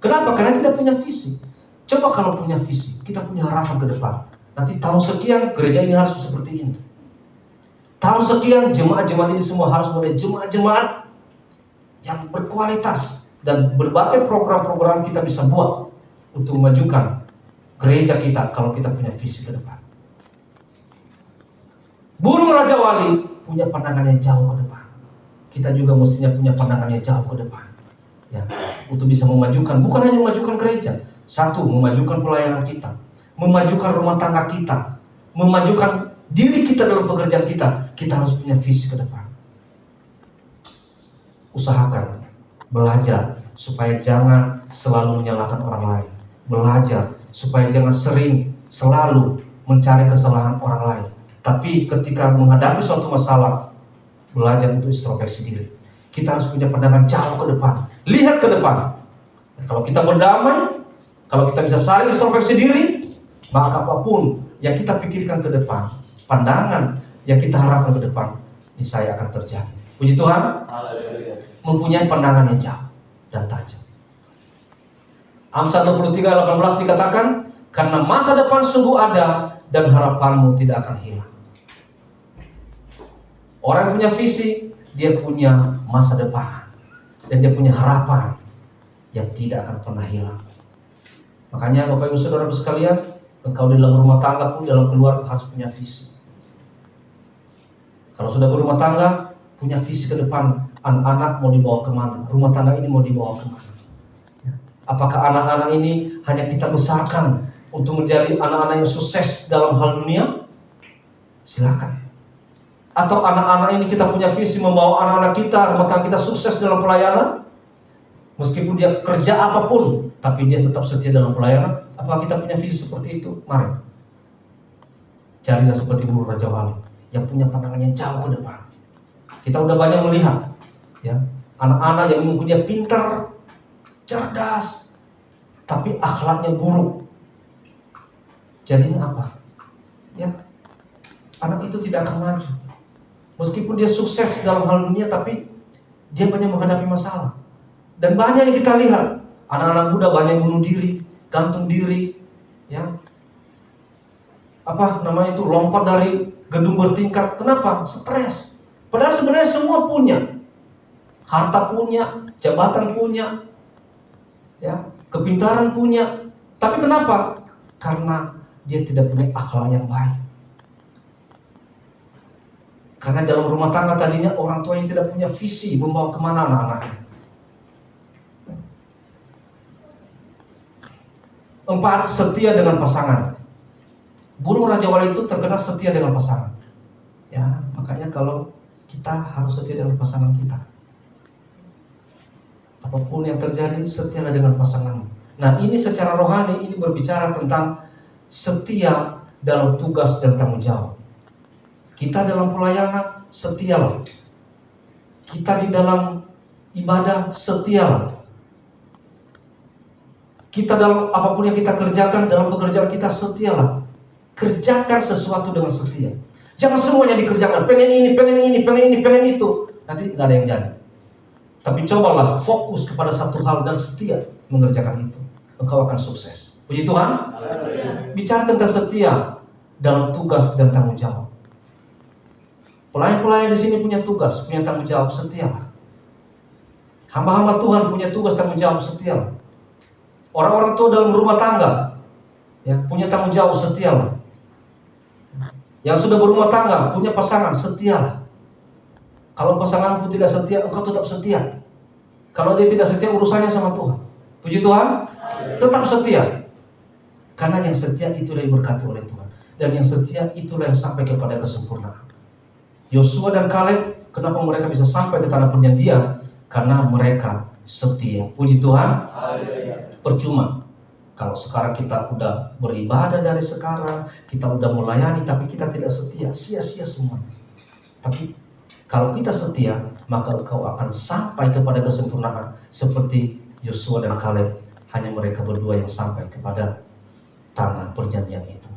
Kenapa? Karena tidak punya visi. Coba kalau punya visi, kita punya harapan ke depan. Nanti tahun sekian gereja ini harus seperti ini. Tahun sekian jemaat-jemaat ini semua harus menjadi jemaat-jemaat yang berkualitas, dan berbagai program-program kita bisa buat untuk memajukan gereja kita kalau kita punya visi ke depan. Burung Raja Wali punya pandangan yang jauh ke depan. Kita juga mestinya punya pandangan yang jauh ke depan, ya, untuk bisa memajukan, bukan hanya memajukan gereja, satu, memajukan pelayanan kita, memajukan rumah tangga kita, memajukan diri kita dalam pekerjaan kita. Kita harus punya visi ke depan. Usahakan Belajar supaya jangan selalu menyalahkan orang lain. Belajar supaya jangan sering selalu mencari kesalahan orang lain. Tapi ketika menghadapi suatu masalah, belajar untuk introspeksi diri. Kita harus punya pandangan jauh ke depan. Lihat ke depan. Dan kalau kita berdamai, kalau kita bisa saling introspeksi diri, maka apapun yang kita pikirkan ke depan, pandangan yang kita harapkan ke depan, niscaya akan terjadi. Puji Tuhan. Mempunyai pandangan yang jauh dan tajam. Amsal 23:18 dikatakan, karena masa depan sungguh ada dan harapanmu tidak akan hilang. Orang yang punya visi, dia punya masa depan dan dia punya harapan yang tidak akan pernah hilang. Makanya Bapak Ibu Saudara sekalian, engkau di dalam rumah tangga pun, dalam keluarga harus punya visi. Kalau sudah berumah tangga, punya visi ke depan. Anak-anak mau dibawa kemana? Rumah tangga ini mau dibawa kemana? Apakah anak-anak ini hanya kita besarkan untuk menjadi anak-anak yang sukses dalam hal dunia? Silakan. Atau anak-anak ini kita punya visi membawa anak-anak kita, rumah tangga kita sukses dalam pelayanan? Meskipun dia kerja apapun, tapi dia tetap setia dalam pelayanan. Apakah kita punya visi seperti itu? Mari. Carilah seperti burung Raja Wali yang punya pandangan yang jauh ke depan. Kita udah banyak melihat, ya, anak-anak yang mungkin dia pintar, cerdas, tapi akhlaknya buruk. Jadinya apa? Ya, anak itu tidak akan maju. Meskipun dia sukses dalam hal dunia, tapi dia banyak menghadapi masalah. Dan banyak yang kita lihat, anak-anak muda banyak bunuh diri, gantung diri, ya, lompat dari gedung bertingkat. Kenapa? Stres. Padahal sebenarnya semua punya, harta punya, jabatan punya, ya, kepintaran punya. Tapi kenapa? Karena dia tidak punya akhlak yang baik. Karena dalam rumah tangga tadinya orang tua yang tidak punya visi membawa kemana anak-anaknya. 4, setia dengan pasangan. Burung Raja Wali itu terkenal setia dengan pasangan. Ya, makanya kalau kita harus setia dengan pasangan kita. Apapun yang terjadi, setialah dengan pasanganmu. Nah, ini secara rohani ini berbicara tentang setia dalam tugas dan tanggung jawab. Kita dalam pelayanan, setialah. Kita di dalam ibadah, setialah. Kita dalam apapun yang kita kerjakan, dalam pekerjaan kita, setialah. Kerjakan sesuatu dengan setia. Jangan semuanya dikerjakan, pengen ini, pengen ini, pengen ini, pengen itu. Nanti nggak ada yang jadi. Tapi cobalah fokus kepada satu hal dan setia mengerjakan itu. Engkau akan sukses. Puji Tuhan. Bicara tentang setia dalam tugas dan tanggung jawab. Pelayan-pelayan di sini punya tugas, punya tanggung jawab, setialah. Hamba-hamba Tuhan punya tugas, tanggung jawab, setialah. Orang-orang tua dalam rumah tangga, ya, punya tanggung jawab, setialah. Yang sudah berumah tangga, punya pasangan, setialah. Kalau pasanganmu tidak setia, engkau tetap setia. Kalau dia tidak setia, urusannya sama Tuhan. Puji Tuhan. Tetap setia. Karena yang setia itulah yang diberkati oleh Tuhan. Dan yang setia itulah yang sampai kepada kesempurnaan. Yosua dan Kaleb, kenapa mereka bisa sampai ke tanah perjanjian? Karena mereka setia. Puji Tuhan. Percuma kalau sekarang kita udah beribadah dari sekarang, kita udah melayani, tapi kita tidak setia, sia-sia semua. Tapi kalau kita setia, maka engkau akan sampai kepada kesempurnaan seperti Yosua dan Kaleb. Hanya mereka berdua yang sampai kepada tanah perjanjian itu.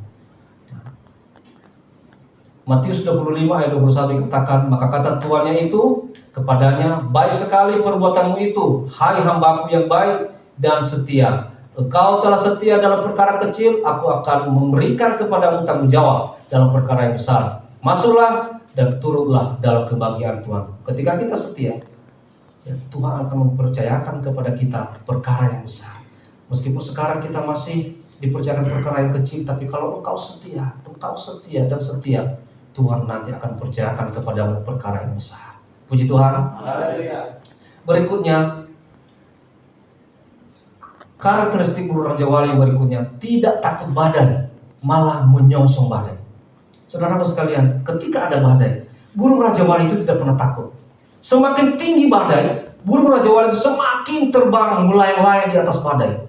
Matius 25 ayat 21 dikatakan, maka kata tuannya itu kepadanya, baik sekali perbuatanmu itu, hai hambaku yang baik dan setia. Engkau telah setia dalam perkara kecil, aku akan memberikan kepadamu tanggung jawab dalam perkara yang besar. Masuklah dan turutlah dalam kebahagiaan Tuhan. Ketika kita setia, ya, Tuhan akan mempercayakan kepada kita perkara yang besar. Meskipun sekarang kita masih dipercayakan perkara yang kecil, tapi kalau engkau setia dan setia, Tuhan nanti akan percayakan kepadamu perkara yang besar. Puji Tuhan. Berikutnya, karakteristik burung Raja Wali yang berikutnya, tidak takut badai, malah menyongsong badai. Saudara sekalian, ketika ada badai, burung Raja Wali itu tidak pernah takut. Semakin tinggi badai, burung Raja Wali itu semakin terbang melayang-layang di atas badai.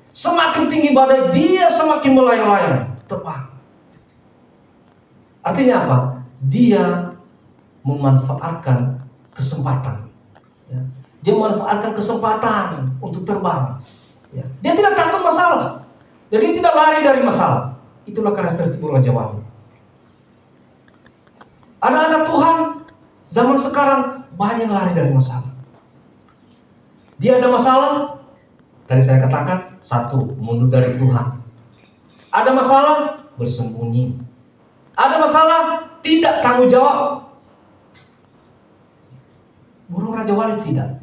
Semakin tinggi badai, dia semakin melayang-layang, terbang. Artinya apa? Dia memanfaatkan kesempatan. Ya. Dia memanfaatkan kesempatan untuk terbang. Ya. Dia tidak takut masalah. Jadi tidak lari dari masalah. Itulah karakteristik burung Raja Wali. Anak-anak Tuhan zaman sekarang banyak yang lari dari masalah. Dia ada masalah, tadi saya katakan, satu, mundur dari Tuhan. Ada masalah, bersembunyi. Ada masalah, tidak tanggung jawab. Burung Raja Wali tidak.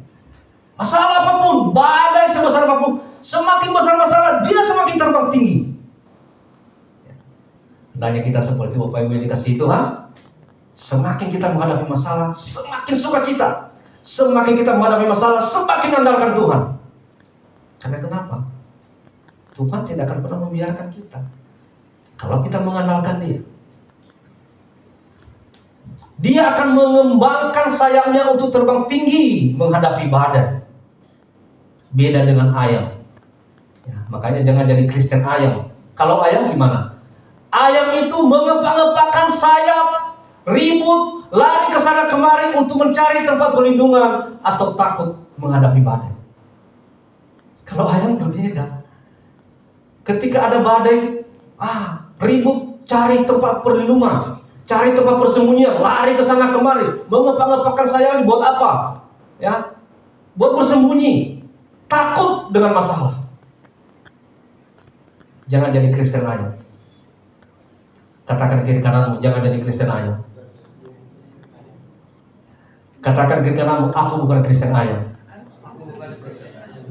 Masalah apapun, badai sebesar apapun, semakin besar masalah, dia semakin terbang tinggi. Hendaknya kita seperti Bapak Ibu yang dikasihi Tuhan. Semakin kita menghadapi masalah, semakin sukacita. Semakin kita menghadapi masalah, semakin andalkan Tuhan. Karena kenapa? Tuhan tidak akan pernah membiarkan kita kalau kita mengandalkan Dia. Dia akan mengembangkan sayapnya untuk terbang tinggi menghadapi badai. Beda dengan ayam. Ya, makanya jangan jadi Kristen ayam. Kalau ayam gimana? Ayam itu mengepak-ngepakkan sayap, ribut, lari ke sana kemari untuk mencari tempat perlindungan atau takut menghadapi badai. Kalau ayam berbeda. Ketika ada badai, ribut cari tempat perlindungan, cari tempat persembunyian, lari ke sana kemari, mengepak-ngepakkan sayapnya buat apa? Ya, buat bersembunyi, takut dengan masalah. Jangan jadi Kristen ayam. Katakan kiri kananmu, jangan jadi Kristen ayam. Katakan kiri kananmu, aku bukan Kristen ayam.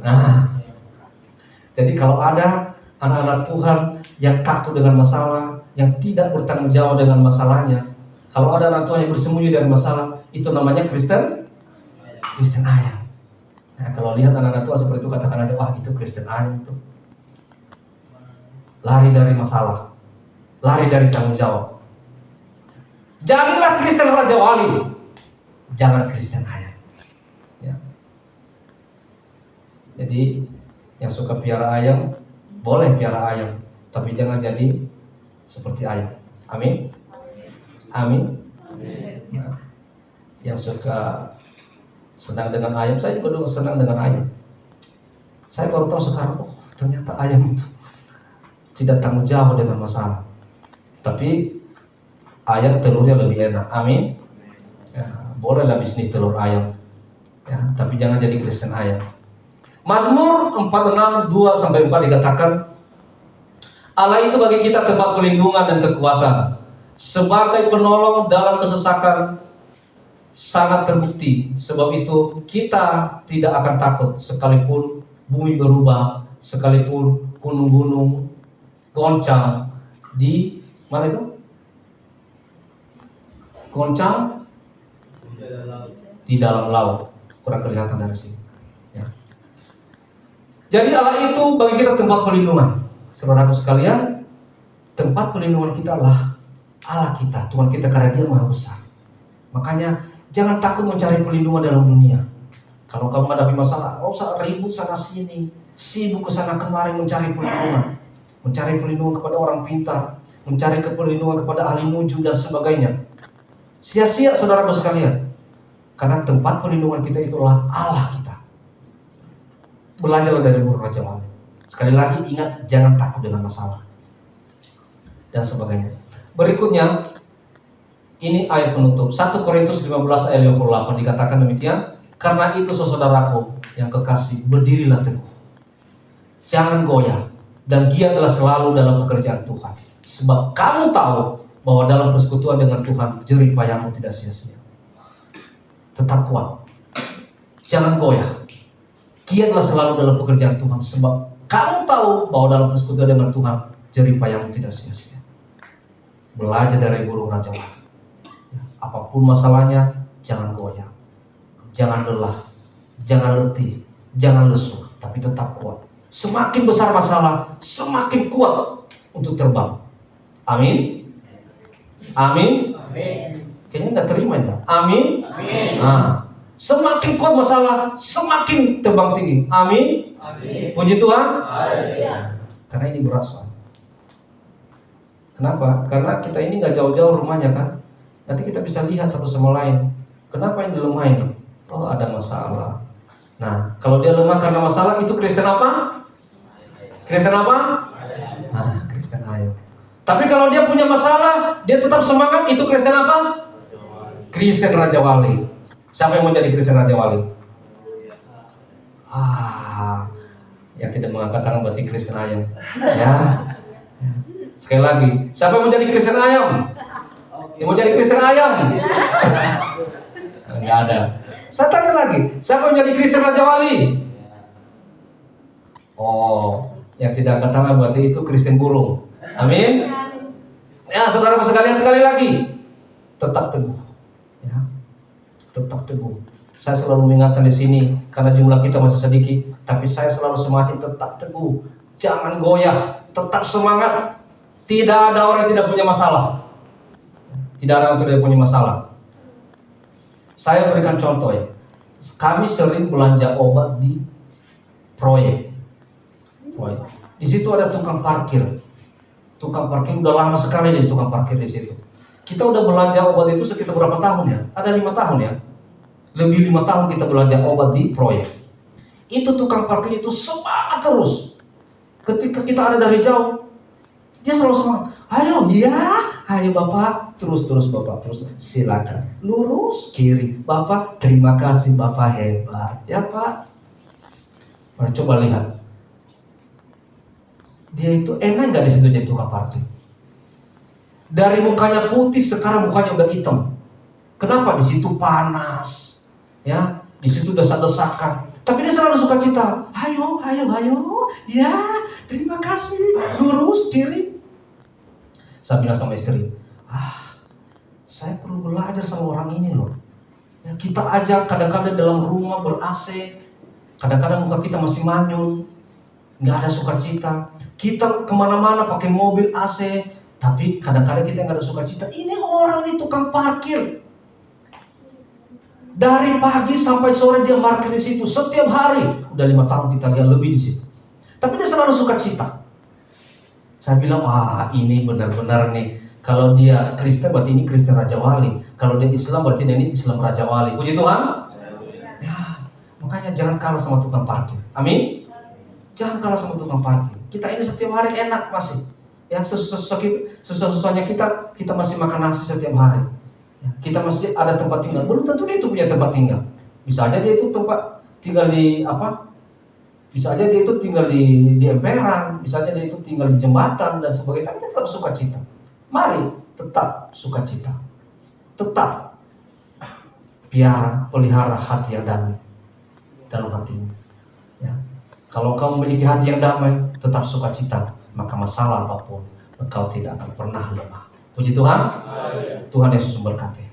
Nah, jadi kalau ada anak-anak Tuhan yang takut dengan masalah, yang tidak bertanggung jawab dengan masalahnya, kalau ada anak Tuhan yang bersembunyi dari masalah, itu namanya Kristen ayam. Nah, kalau lihat anak-anak Tuhan seperti itu, katakan aja, wah itu Kristen ayam itu. Lari dari masalah, lari dari tanggung jawab. Jadilah Kristen Raja Wali, jangan Kristen ayam. Ya. Jadi yang suka piara ayam, boleh piara ayam, tapi jangan jadi seperti ayam. Amin. Amin. Nah, yang suka senang dengan ayam, saya juga dulu senang dengan ayam. Saya baru tahu sekarang, oh ternyata ayam itu tidak tanggung jawab dengan masalah. Tapi ayam telurnya lebih enak. Amin. Ya, bolehlah bisnis telur ayam. Ya, tapi jangan jadi Kristen ayam. Mazmur 46, 2-4 dikatakan, Allah itu bagi kita tempat perlindungan dan kekuatan, sebagai penolong dalam kesesakan sangat terbukti. Sebab itu kita tidak akan takut sekalipun bumi berubah, sekalipun gunung-gunung goncang di mana itu? Goncang di dalam laut. Kurang kelihatan dari sini. Ya. Jadi Allah itu bagi kita tempat perlindungan. Saudaraku sekalian, tempat perlindungan kita adalah Allah kita, Tuhan kita, karena Dia Maha Besar. Makanya jangan takut mencari perlindungan dalam dunia. Kalau kamu menghadapi masalah, nggak usah ribut sana sini, sibuk ke sana kemari mencari perlindungan. Mencari perlindungan kepada orang pintar, mencari perlindungan kepada ahli nujum dan sebagainya. Sia-sia saudaraku sekalian. Karena tempat perlindungan kita itulah Allah kita. Belajarlah dari burung Raja Wali. Sekali lagi ingat, jangan takut dengan masalah dan sebagainya. Berikutnya, ini ayat penutup 1 Korintus 15 ayat 58 dikatakan demikian. Karena itu saudaraku yang kekasih, berdirilah teguh, jangan goyah, dan giatlah selalu dalam pekerjaan Tuhan. Sebab kamu tahu bahwa dalam persekutuan dengan Tuhan jerih payahmu tidak sia-sia. Tetap kuat, jangan goyah, giatlah selalu dalam pekerjaan Tuhan. Sebab kamu tahu bahwa dalam persekutuan dengan Tuhan jerih payahmu tidak sia-sia. Belajar dari burung Raja Wali. Apapun masalahnya, jangan goyah, jangan lelah, jangan letih, jangan lesu, tapi tetap kuat. Semakin besar masalah, semakin kuat untuk terbang. Amin. Amin. Amin. Kayaknya nggak terima ya. Amin. Amin. Nah, Semakin kuat masalah, semakin terbang tinggi. Amin. Puji Tuhan. Karena ini berat soal. Kenapa? Karena kita ini nggak jauh-jauh rumahnya kan. Nanti kita bisa lihat satu sama lain. Kenapa ini lemah ini? Oh, ada masalah. Nah, kalau dia lemah karena masalah, itu Kristen apa? Kristen apa? Nah, Kristen ayo. Tapi kalau dia punya masalah, dia tetap semangat, itu Kristen apa? Kristen Raja Wali. Siapa yang mau jadi Kristen Raja Wali? Yang tidak mengangkat tangan berarti Kristen ayam. Ya. Sekali lagi, siapa yang mau jadi Kristen ayam? Yang mau jadi Kristen ayam? Enggak ada. Saya tanya lagi, siapa yang jadi Kristen Raja Wali? Oh, yang tidak angkat tangan berarti itu Kristen burung. Amin. Ya, saudara sekalian, sekali lagi, tetap teguh. Ya, tetap teguh. Saya selalu mengingatkan di sini karena jumlah kita masih sedikit, tapi saya selalu semangat tetap teguh, jangan goyah, tetap semangat. Tidak ada orang yang tidak punya masalah. Tidak ada orang yang tidak punya masalah. Saya berikan contoh ya. Kami sering belanja obat di proyek. Di situ ada tukang parkir. Tukang parkir udah lama sekali nih tukang parkir di situ. Kita udah belanja obat itu sekitar berapa tahun ya? Ada 5 tahun ya. Lebih 5 tahun kita belanja obat di proyek. Itu tukang parkir itu semangat terus. Ketika kita ada dari jauh, dia selalu semangat. Ayo, ayo Bapak, terus Bapak, terus silakan. Lurus kiri, Bapak, terima kasih Bapak hebat. Ya Pak. Mari coba lihat. Dia itu enak nggak di situ jadi tukang parkir? Dari mukanya putih sekarang mukanya udah hitam. Kenapa? Di situ panas, ya. Di situ desak-desakan. Tapi dia selalu sukacita. Ayo, ya, terima kasih. Lurus kiri. Saya bilang sama istri, saya perlu belajar sama orang ini loh. Ya, kita aja kadang-kadang dalam rumah ber-AC, kadang-kadang muka kita masih manyun, nggak ada sukacita. Kita kemana-mana pakai mobil AC, tapi kadang-kadang kita nggak ada sukacita. Ini orang ini tukang parkir. Dari pagi sampai sore dia parkir di situ setiap hari. Udah 5 tahun kita lihat lebih di situ. Tapi dia selalu sukacita. Saya bilang, ini benar-benar nih. Kalau dia Kristen berarti ini Kristen Raja Wali. Kalau dia Islam berarti ini Islam Raja Wali. Puji Tuhan. Ya, makanya jangan kalah sama tukang parkir. Amin. Jangan kalah sama tukang parkir. Kita ini setiap hari enak masih. Ya, susah-susahnya kita masih makan nasi setiap hari. Ya, kita masih ada tempat tinggal. Belum tentu dia itu punya tempat tinggal. Bisa aja dia itu tempat tinggal di apa? Bisa aja dia itu tinggal di emperan, bisa aja dia itu tinggal di jembatan dan sebagainya. Tapi kita tetap sukacita. Mari tetap sukacita. Tetap pelihara hati yang damai dalam hatimu. Ya. Kalau kau memiliki hati yang damai, tetap sukacita, maka masalah apapun engkau tidak akan pernah lemah. Puji Tuhan. Tuhan Yesus memberkati.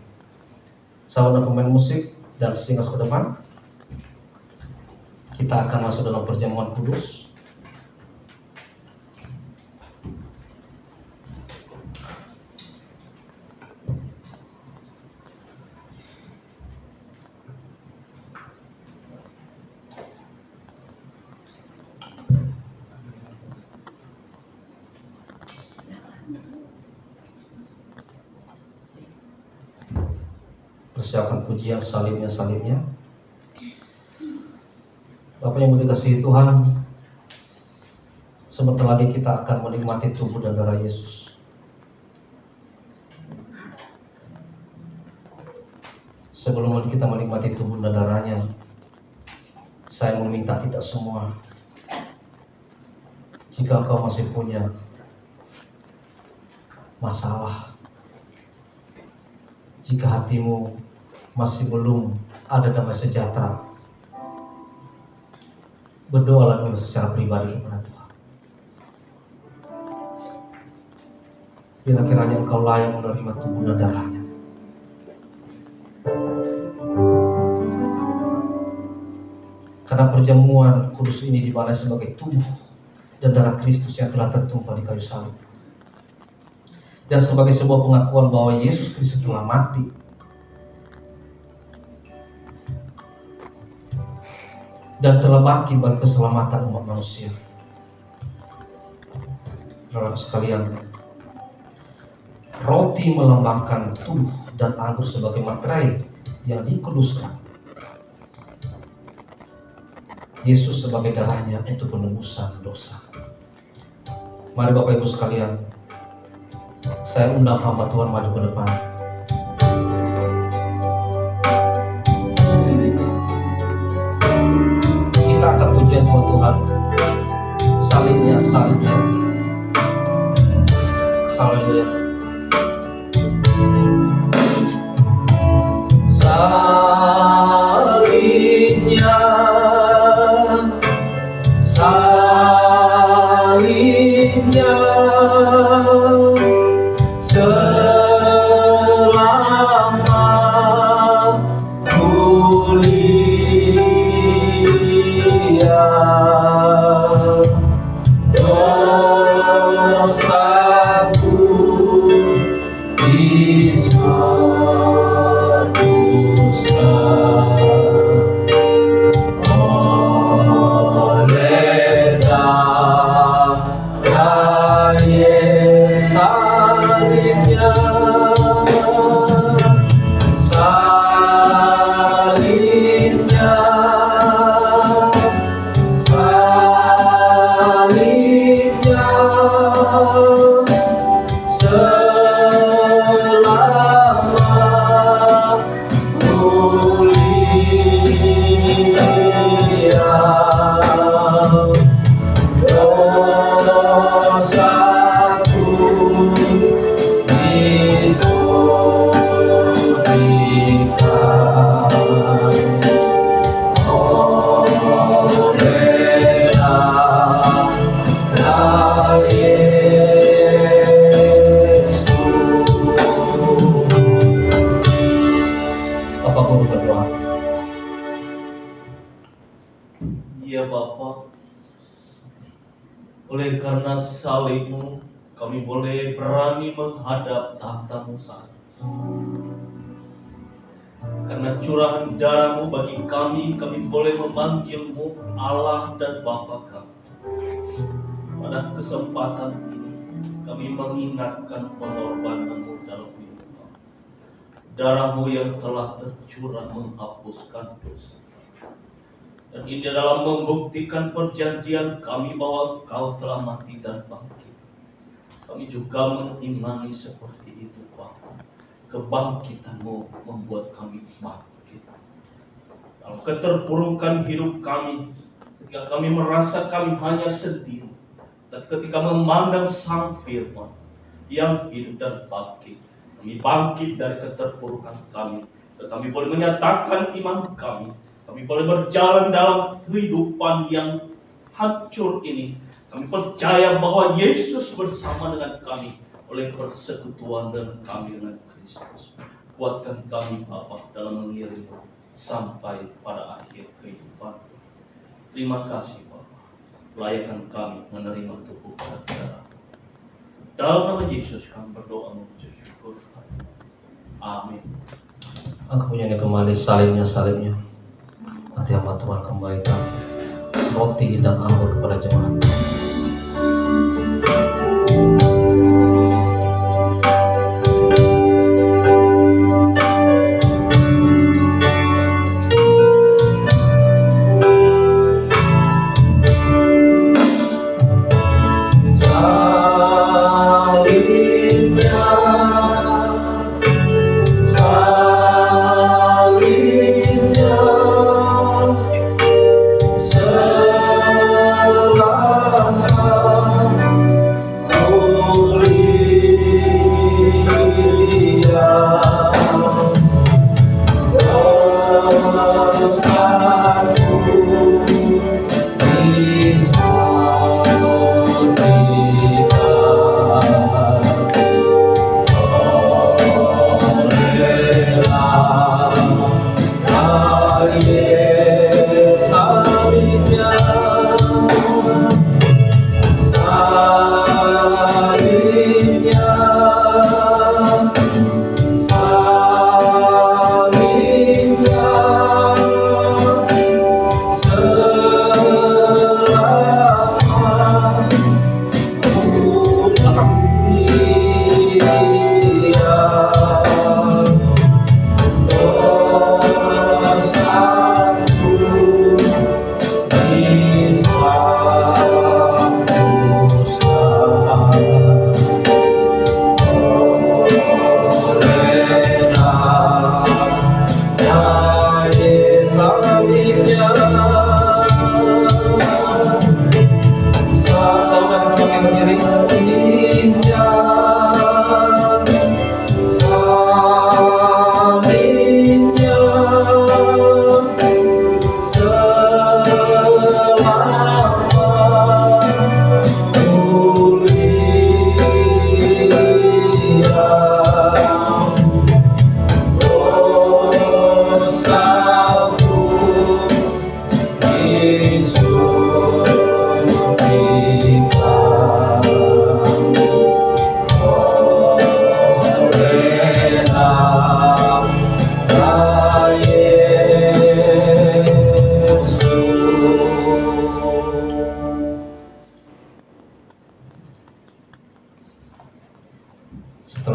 Saudara pemain musik dan singers ke depan. Kita akan masuk dalam perjamuan kudus. Persiapkan pujian salibnya. Bapak yang dikasihi Tuhan, sebentar lagi kita akan menikmati tubuh dan darah Yesus. Sebelum kita menikmati tubuh dan darahnya, saya meminta kita semua, jika kau masih punya masalah, jika hatimu masih belum ada damai sejahtera, berdoalah dulu secara pribadi kepada Tuhan. Bila kiranya engkau layak menerima tubuh dan darahnya. Karena perjamuan kudus ini dimaknai sebagai tubuh dan darah Kristus yang telah tertumpah di kayu salib. Dan sebagai sebuah pengakuan bahwa Yesus Kristus telah mati dan telah bangkit bagi keselamatan umat manusia. Saudara sekalian, roti melambangkan tubuh dan anggur sebagai materai yang dikuduskan. Yesus sebagai darahnya itu penebusan dosa. Mari Bapak Ibu sekalian, saya undang hamba Tuhan maju ke depan. Kita akan pujian buat Tuhan. Salibnya, salibnya. Haleluya. Salibnya, salibnya, selama kuliah dosaku dihapuskan oleh darah Yesus. Salibnya, salibnya, salibnya, selama kuliah dosaku disembunyikan oleh darah Yesus. Bapak Guru berdoa. Ya Bapa, oleh karena salib-Mu, kami boleh berani menghadap tahta-Mu saat ini. Karena curahan darah-Mu bagi kami boleh memanggil-Mu Allah dan Bapa kami. Pada kesempatan ini, kami mengingatkan pengorbanan-Mu dalam hidup kami. Darah-Mu yang telah tercurah menghapuskan dosa. Dan ini dalam membuktikan perjanjian kami bahwa Engkau telah mati dan bangkit. Kami juga mengimani seperti itu, Bapa. Kebangkitan-Mu membuat kami bangkit. Dalam keterpurukan hidup kami, ketika kami merasa kami hanya sendiri, dan ketika memandang Sang Firman yang hidup dan bangkit, kami bangkit dari keterpurukan kami. Dan kami boleh menyatakan iman kami. Kami boleh berjalan dalam kehidupan yang hancur ini. Kami percaya bahwa Yesus bersama dengan kami oleh persekutuan dan kami dengan Kristus. Kuatkan kami Bapa dalam mengiringmu sampai pada akhir kehidupan. Terima kasih Bapa. Layakkan kami menerima tubuh dan darah. Dalam nama Yesus kami berdoa mengucap syukur. Amin. Aku punya kembali salibnya, salibnya. Nanti hamba Tuhan kembalikan roti dan anggur kepada jemaat. Salibnya, salibnya, selama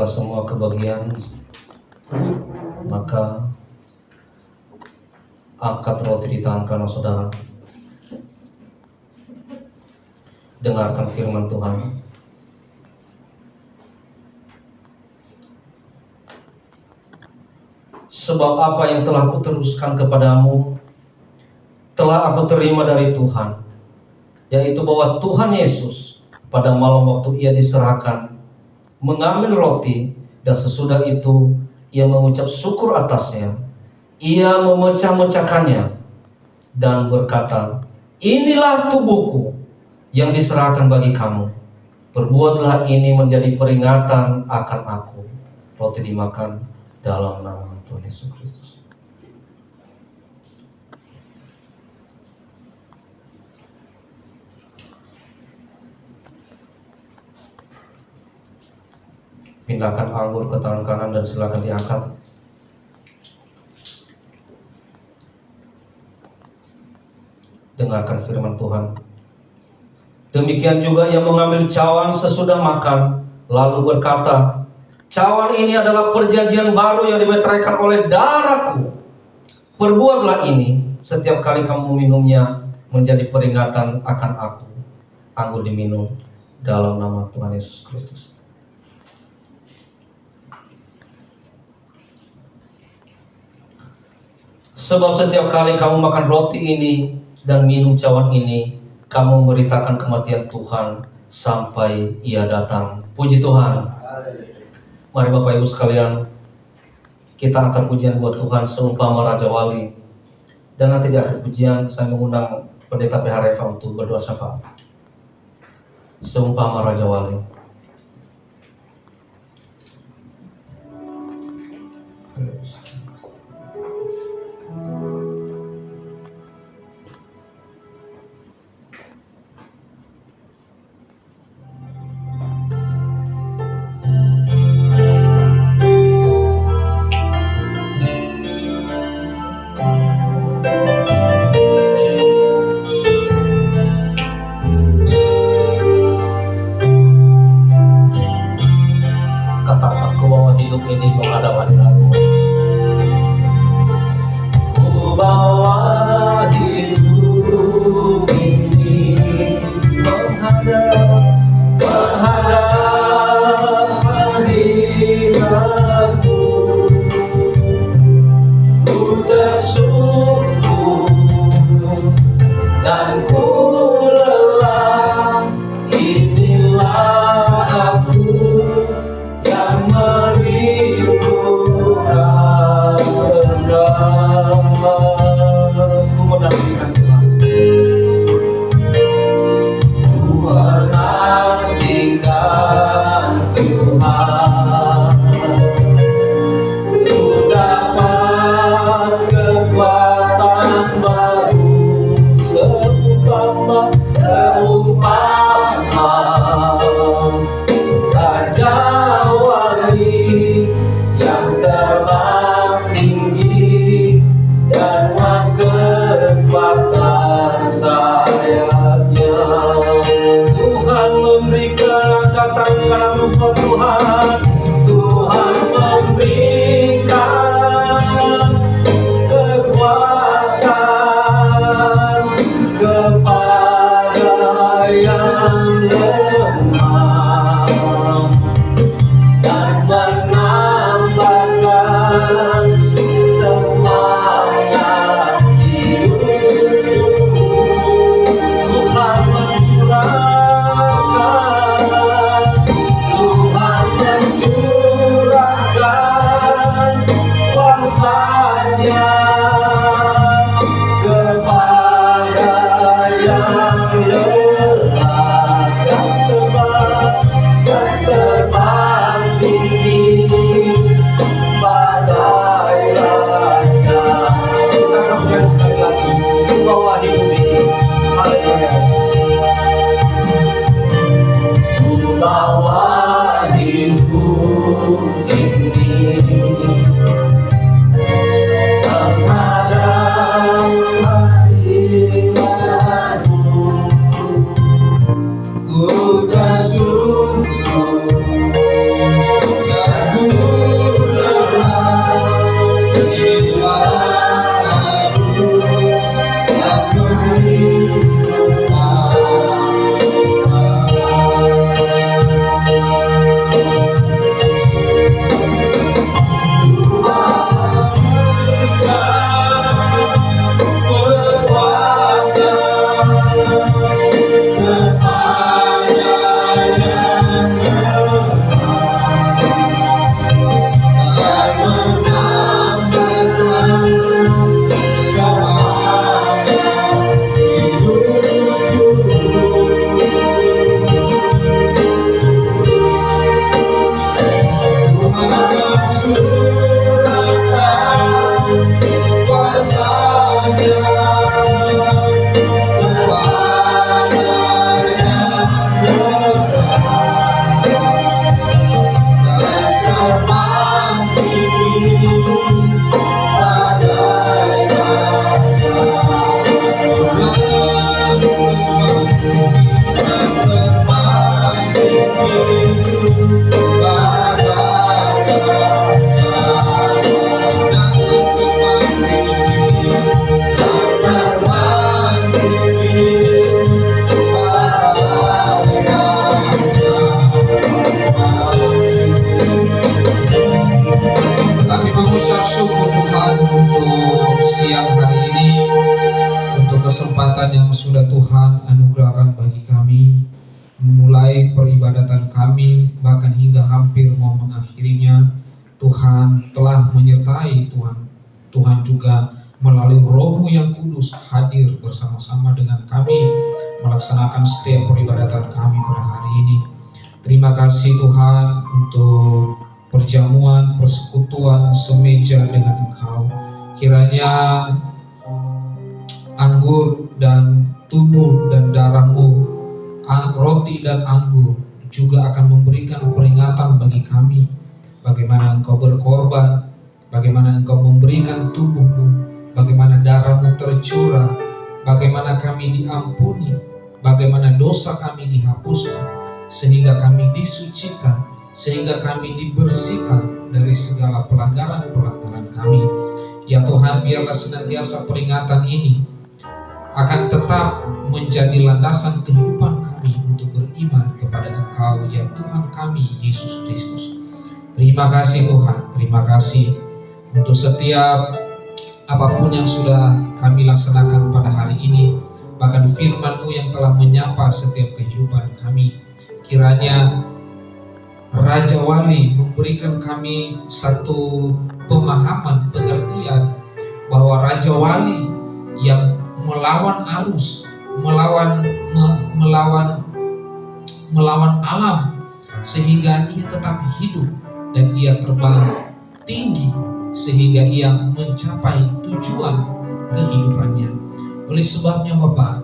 semua kebagian, maka angkat roti di tangan kanan saudara. Dengarkan firman Tuhan. Sebab apa yang telah kuteruskan kepadamu telah aku terima dari Tuhan, yaitu bahwa Tuhan Yesus pada malam waktu ia diserahkan mengambil roti, dan sesudah itu ia mengucap syukur atasnya, ia memecah-mecahkannya dan berkata, inilah tubuhku yang diserahkan bagi kamu, perbuatlah ini menjadi peringatan akan aku. Roti dimakan dalam nama Tuhan Yesus Kristus. Pindahkan anggur ke tangan kanan dan silakan diangkat. Dengarkan firman Tuhan. Demikian juga ia mengambil cawan sesudah makan, lalu berkata, cawan ini adalah perjanjian baru yang dimeteraikan oleh darahku. Perbuatlah ini setiap kali kamu meminumnya menjadi peringatan akan aku. Anggur diminum dalam nama Tuhan Yesus Kristus. Sebab setiap kali kamu makan roti ini dan minum cawan ini, kamu memberitakan kematian Tuhan sampai ia datang. Puji Tuhan. Mari Bapak Ibu sekalian, kita angkat pujian buat Tuhan seumpama Raja Wali. Dan nanti di akhir pujian saya mengundang Pendeta PH Reva untuk berdoa syafaat. Seumpama Raja Wali. Ini menghadap hadiratmu. Ku bawa hidup ini menghadap hadiratmu. Ku tersungkur dan ku lelah. Inilah aku yang ku menantikan Tuhan. Ku menantikan Tuhan. Ku dapat kekuatan baru seumpama Raja Wali yang terbang tinggi dan kekuatan sayapnya. Tuhan memberikan angkatan kanan buat Tuhan. Tuhan memberikan kekuatan kepada yang lemah dan menambahkan semangat hidup. Tuhan mencurahkan kuasa-Nya kepada yang lelah dan terbang tinggi badai raja. Kita akan sekali lagi bawa hidup ini. Haleluya. Ku bawa hidup ini menghadap hadirat-Mu. Kami mengucap syukur Tuhan untuk siang hari ini, untuk kesempatan yang sudah Tuhan anugerahkan bagi kami memulai peribadatan kami, bahkan hingga hampir mau mengakhirinya. Tuhan telah menyertai Tuhan juga melalui Roh-Mu yang kudus hadir bersama-sama dengan kami melaksanakan setiap peribadatan kami pada hari ini. Terima kasih Tuhan untuk perjamuan, persekutuan, semeja dengan Engkau. Kiranya anggur dan tubuh dan darah-Mu, roti dan anggur juga akan memberikan peringatan bagi kami bagaimana Engkau berkorban, bagaimana Engkau memberikan tubuh-Mu, bagaimana darah-Mu tercurah, bagaimana kami diampuni, bagaimana dosa kami dihapuskan, sehingga kami disucikan, sehingga kami dibersihkan dari segala pelanggaran-pelanggaran kami. Ya Tuhan, biarlah senantiasa peringatan ini akan tetap menjadi landasan kehidupan kami untuk beriman kepada Engkau, ya Tuhan kami, Yesus Kristus. Terima kasih Tuhan, terima kasih untuk setiap apapun yang sudah kami laksanakan pada hari ini, bahkan firman-Mu yang telah menyapa setiap kehidupan kami. Kiranya Raja Wali memberikan kami satu pemahaman, pengertian bahwa Raja Wali yang melawan arus, melawan alam, sehingga ia tetap hidup dan ia terbang tinggi sehingga ia mencapai tujuan kehidupannya. Oleh sebabnya Bapa,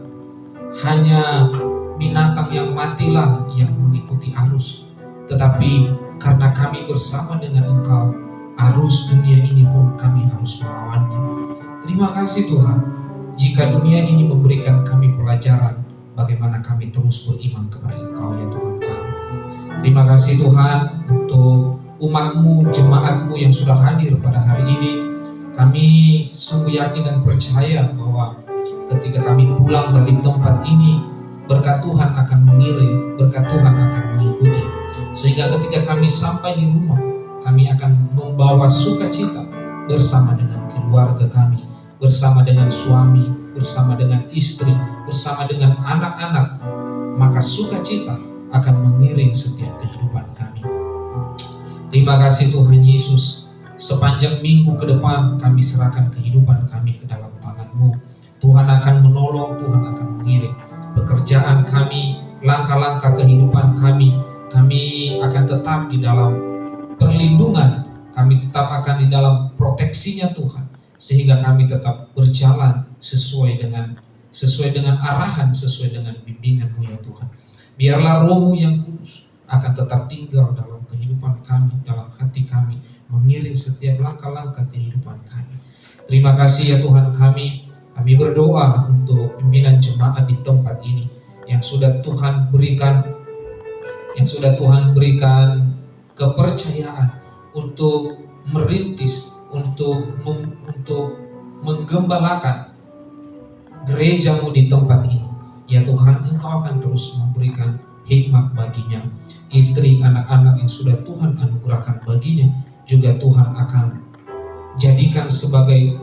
hanya binatang yang matilah yang mengikuti arus, tetapi karena kami bersama dengan Engkau, arus dunia ini pun kami harus melawannya. Terima kasih Tuhan, jika dunia ini memberikan kami pelajaran bagaimana kami terus beriman kepada Engkau, ya Tuhan kami. Terima kasih Tuhan untuk umat-Mu, jemaat-Mu yang sudah hadir pada hari ini. Kami sungguh yakin dan percaya bahwa ketika kami pulang dari tempat ini, berkat Tuhan akan mengiring, berkat Tuhan akan mengikuti. Sehingga ketika kami sampai di rumah, kami akan membawa sukacita bersama dengan keluarga kami, bersama dengan suami, bersama dengan istri, bersama dengan anak-anak. Maka sukacita akan mengiring setiap kehidupan kami. Terima kasih Tuhan Yesus. Sepanjang minggu ke depan kami serahkan kehidupan kami ke dalam tangan-Mu. Tuhan akan menolong, Tuhan akan mengiring pekerjaan kami, langkah-langkah kehidupan kami. Kami akan tetap di dalam perlindungan, kami tetap akan di dalam proteksinya Tuhan, sehingga kami tetap berjalan sesuai dengan arahan, sesuai dengan bimbingan-Mu ya Tuhan. Biarlah Roh-Mu yang kudus akan tetap tinggal dalam kehidupan kami, dalam hati kami, mengiring setiap langkah-langkah kehidupan kami. Terima kasih ya Tuhan kami berdoa untuk pimpinan jemaat di tempat ini yang sudah Tuhan berikan kepercayaan untuk merintis, untuk menggembalakan gereja-Mu di tempat ini. Ya Tuhan, Engkau akan terus memberikan hikmat baginya. Istri, anak-anak yang sudah Tuhan anugerahkan baginya, juga Tuhan akan jadikan sebagai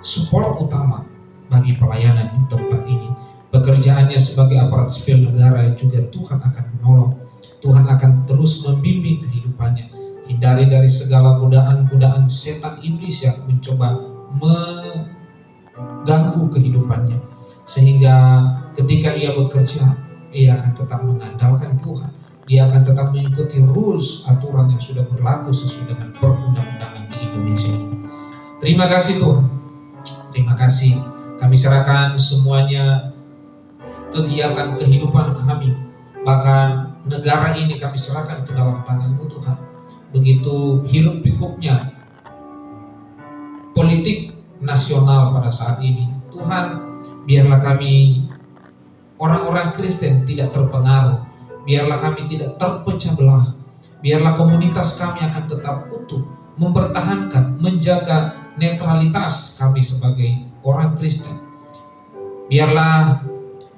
support utama bagi pelayanan di tempat ini. pekerjaannya sebagai aparat sipil negara juga Tuhan akan menolong. Tuhan akan terus membimbing kehidupannya. Hindari dari segala godaan-godaan setan iblis yang mencoba mengganggu kehidupannya. Sehingga ketika ia bekerja, ia akan tetap mengandalkan Tuhan. Dia akan tetap mengikuti rules, aturan yang sudah berlaku sesuai dengan perundang-undangan di Indonesia ini. Terima kasih Tuhan. Terima kasih. Kami serahkan semuanya kegiatan kehidupan kami. Bahkan negara ini kami serahkan ke dalam tangan-Mu Tuhan. Begitu hiruk pikuknya politik nasional pada saat ini. Tuhan, biarlah kami orang-orang Kristen tidak terpengaruh. Biarlah kami tidak terpecah belah. Biarlah komunitas kami akan tetap utuh, mempertahankan, menjaga netralitas kami sebagai orang Kristen. Biarlah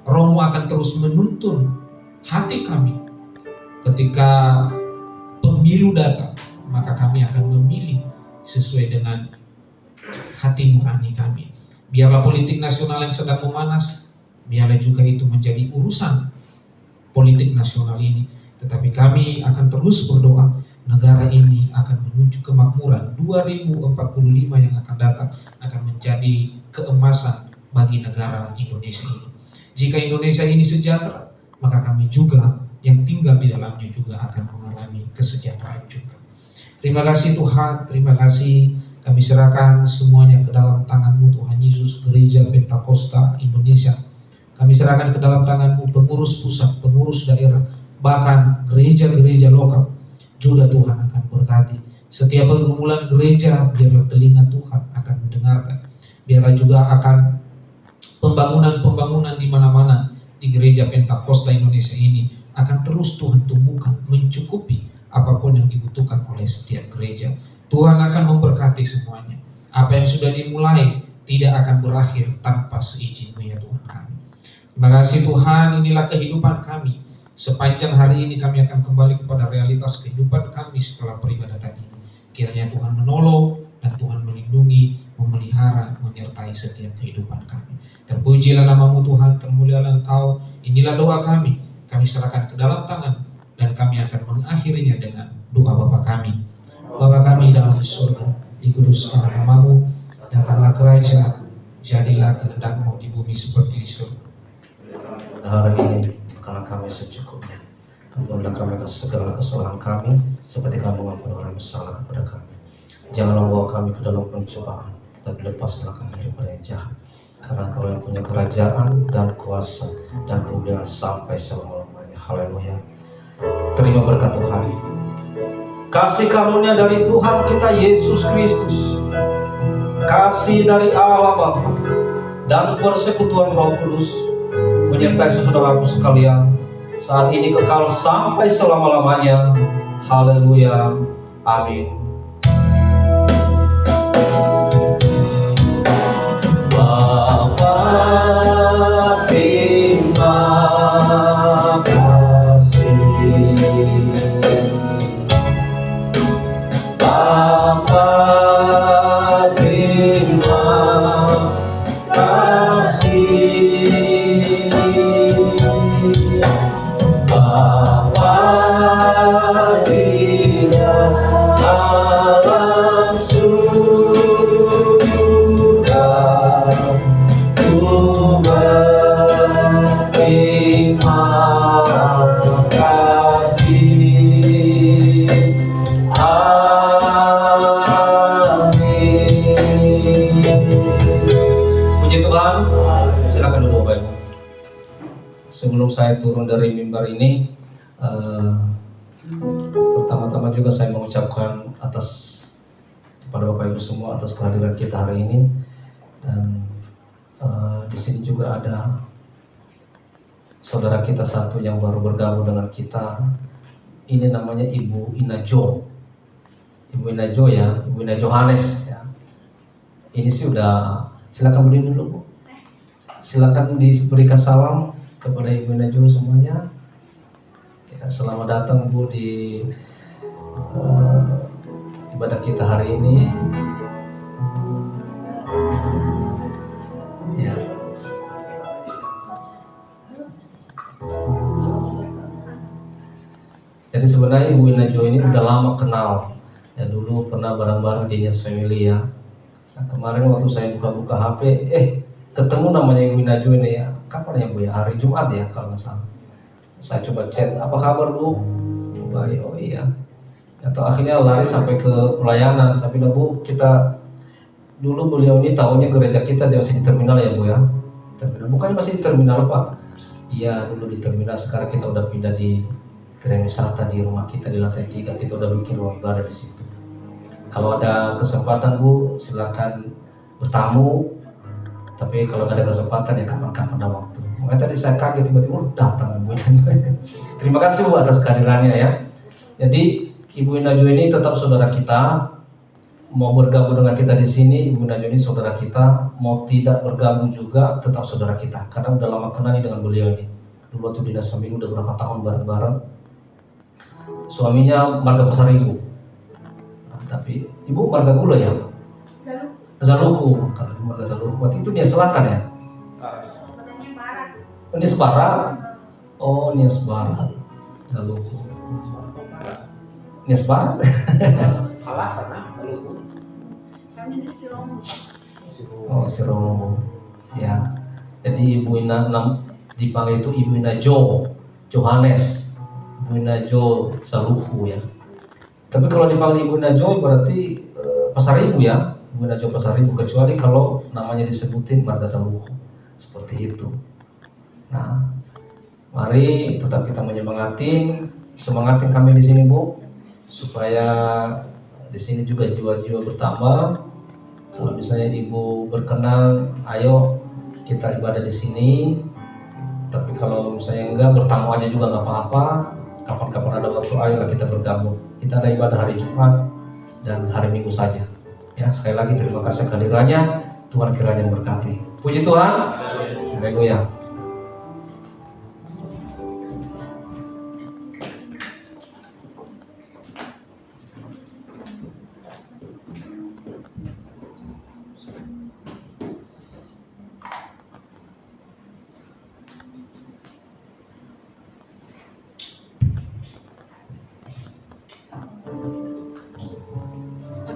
Roh-Mu akan terus menuntun hati kami. Ketika pemilu datang, maka kami akan memilih sesuai dengan hati nurani kami. Biarlah politik nasional yang sedang memanas, biarlah juga itu menjadi urusan politik nasional ini. Tetapi kami akan terus berdoa, negara ini akan menuju kemakmuran. 2045 yang akan datang akan menjadi keemasan bagi negara Indonesia ini. Jika Indonesia ini sejahtera, maka kami juga yang tinggal di dalamnya juga akan mengalami kesejahteraan juga. Terima kasih Tuhan, terima kasih. Kami serahkan semuanya ke dalam tangan-Mu Tuhan Yesus, Gereja Pentakosta Indonesia. Kami serahkan ke dalam tangan-Mu pengurus pusat, pengurus daerah, bahkan gereja-gereja lokal. Juga Tuhan akan berkati. Setiap pergumulan gereja, biarlah telinga Tuhan akan mendengarkan. Biarlah juga akan pembangunan-pembangunan di mana-mana di Gereja Pentakosta Indonesia ini akan terus Tuhan tumbuhkan, mencukupi apapun yang dibutuhkan oleh setiap gereja. Tuhan akan memberkati semuanya. Apa yang sudah dimulai tidak akan berakhir tanpa seizin-Mu ya Tuhan kami. Terima kasih Tuhan, inilah kehidupan kami. Sepanjang hari ini kami akan kembali kepada realitas kehidupan kami setelah peribadatan ini. Kiranya Tuhan menolong dan Tuhan melindungi, memelihara, menyertai setiap kehidupan kami. Terpujilah nama-Mu Tuhan, termulialah Engkau. Inilah doa kami. Kami serahkan ke dalam tangan dan kami akan mengakhirinya dengan doa Bapa kami. Bapa kami dalam surga, dikuduskan nama-Mu, datanglah kerajaan, jadilah kehendak-Mu di bumi seperti di surga. Hari ini karena kami secukupnya, ampunilah kami atas segala kesalahan kami, seperti kami mengampuni orang yang bersalah kepada kami. Janganlah bawa kami ke dalam pencobaan, tetapi lepaskanlah kami daripada yang jahat. Karena Kau yang punya kerajaan dan kuasa dan kemuliaan sampai selama-lamanya. Haleluya. Terima berkat Tuhan. Kasih karunia dari Tuhan kita Yesus Kristus, kasih dari Allah Bapa, dan persekutuan Roh Kudus menyertai saudaraku sekalian saat ini kekal sampai selama-lamanya. Haleluya. Amin. Bapa, terima kasih. Bapa, terima kasih. Bapa di dalam surga, ku berterima kasih. Amin. Puji Tuhan. Silakan duduk Bapak Ibu. Sebelum saya turun dari mimbar ini, pertama-tama juga saya mengucapkan kepada Bapak Ibu semua atas kehadiran kita hari ini. Dan di sini juga ada saudara kita satu yang baru bergabung dengan kita. Ini namanya Ibu Inajo. Ibu Inajo ya, Ibu Ina Johannes ya. Ini sih udah, silakan berdiri dulu Bu. Silakan diberikan salam kepada Ibu Inajo semuanya. Ya, selamat datang Bu di ibadah kita hari ini. Ya. Jadi sebenarnya Ibu Inajo ini udah lama kenal. Ya dulu pernah bareng-bareng di Nias Family ya. Nah, kemarin waktu saya buka-buka HP, ketemu namanya Ibu Inajo ini ya. Kapan ya Bu ya? Hari Jumat ya kalau nggak salah. Saya coba chat, apa kabar Bu? Baik, oh iya. Atau akhirnya lari sampai ke pelayanan. Saya bilang, Bu, kita dulu beliau ini tahunya gereja kita dia masih di terminal ya Bu ya. Terminal, bukannya masih di terminal Pak? Iya dulu di terminal, sekarang kita udah pindah di Gereja Wisata di rumah kita di lantai 3, kita udah bikin ruang ibadah di situ. Kalau ada kesempatan Bu, silakan bertamu. Tapi kalau nggak ada kesempatan ya kapan-kapan ada waktu. Makanya tadi saya kaget tiba-tiba datang Bu. Terima kasih Bu atas kehadirannya ya. Jadi Ibu Inajo ini tetap saudara kita. Mau bergabung dengan kita di sini, Ibu Inajo ini saudara kita. Mau tidak bergabung juga tetap saudara kita. Karena udah lama kenal nih dengan beliau ini. Dulu waktu dinas suami udah berapa tahun bareng-bareng. Suaminya marga Pasar Ibu. Nah, tapi Ibu marga Gula ya? Zaluku. Kalau Ibu marga Zaluku, waktu itu Nias Selatan ya? Sebenarnya barat. Oh, Nias Barat. Oh, Nias Barat. Zaluku. Nias Barat. Alasan Zaluku. Kami di Siloam. Oh, Siromo. Ya. Jadi Ibu Ina dipanggil itu Ibu Inajo Johannes. Ibu Inajo Zaluku ya. Tapi kalau dipanggil Ibu Inajo berarti Pasar Ibu ya. Ibu Inajo Pasar Ibu, kecuali kalau namanya disebutin marga Zaluku. Seperti itu. Nah, mari tetap kita semangatin kami di sini Bu, supaya di sini juga jiwa-jiwa bertambah. Kalau misalnya Ibu berkenan, ayo kita ibadah di sini. Tapi kalau misalnya enggak, bertamu aja juga nggak apa-apa. Kapan-kapan ada waktu, ayolah kita bergabung. Kita ada ibadah hari Jumat dan hari Minggu saja. Ya, sekali lagi terima kasih kehadirannya. Tuhan kiranya memberkati. Puji Tuhan. Haleluya.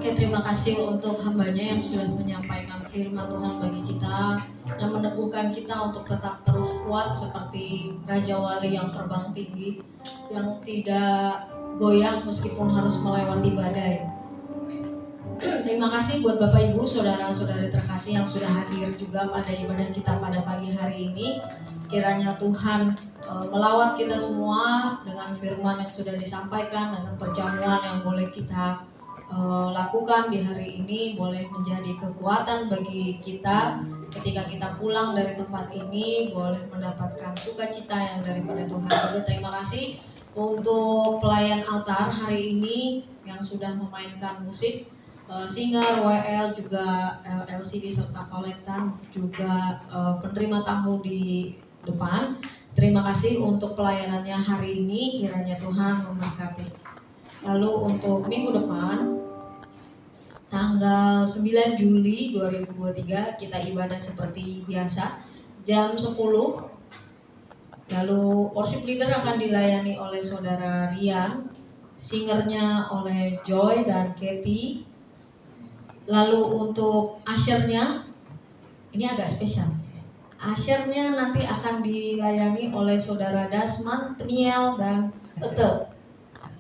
Oke, terima kasih untuk hambanya yang sudah menyampaikan firman Tuhan bagi kita dan meneguhkan kita untuk tetap terus kuat seperti Raja Wali yang terbang tinggi, yang tidak goyah meskipun harus melewati badai. Terima kasih buat Bapak Ibu, saudara-saudari terkasih yang sudah hadir juga pada ibadah kita pada pagi hari ini. Kiranya Tuhan melawat kita semua dengan firman yang sudah disampaikan, dengan perjamuan yang boleh kita lakukan di hari ini, boleh menjadi kekuatan bagi kita ketika kita pulang dari tempat ini, boleh mendapatkan sukacita yang daripada Tuhan. Juga terima kasih untuk pelayan altar hari ini yang sudah memainkan musik, singer, WL, juga LCD serta kolektan, juga penerima tamu di depan. Terima kasih untuk pelayanannya hari ini, kiranya Tuhan memberkati. Lalu untuk minggu depan, tanggal 9 Juli 2023 kita ibadah seperti biasa jam 10. Lalu worship leader akan dilayani oleh saudara Rian, singernya oleh Joy dan Kathy. Lalu untuk ushernya ini agak spesial. Ushernya nanti akan dilayani oleh saudara Dasman, Peniel, dan Ete.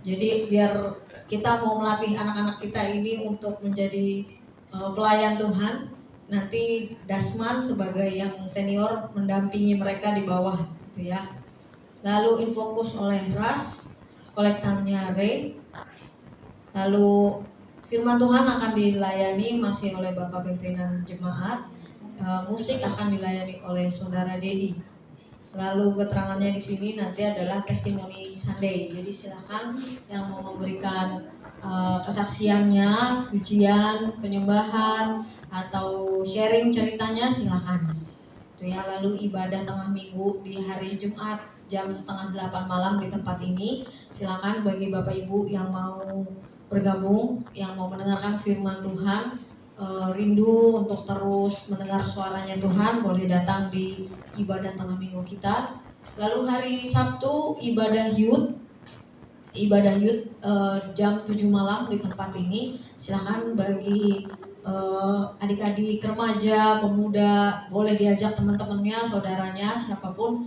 Jadi biar kita mau melatih anak-anak kita ini untuk menjadi pelayan Tuhan, nanti Dasman sebagai yang senior mendampingi mereka di bawah gitu ya. Lalu infokus oleh Ras, kolektannya Ray. Lalu firman Tuhan akan dilayani masih oleh Bapak Pimpinan Jemaat. Musik akan dilayani oleh Saudara Dedi. Lalu keterangannya di sini nanti adalah testimoni Sunday. Jadi silakan yang mau memberikan kesaksiannya, pujian, penyembahan, atau sharing ceritanya silakan. Itu ya. Lalu ibadah tengah minggu di hari Jumat jam 7:30 malam di tempat ini. Silakan bagi Bapak Ibu yang mau bergabung, yang mau mendengarkan firman Tuhan, rindu untuk terus mendengar suaranya Tuhan, boleh datang di ibadah tengah minggu kita. Lalu hari Sabtu ibadah youth jam 7 malam di tempat ini. Silahkan bagi adik-adik remaja, pemuda, boleh diajak teman-temannya, saudaranya, siapapun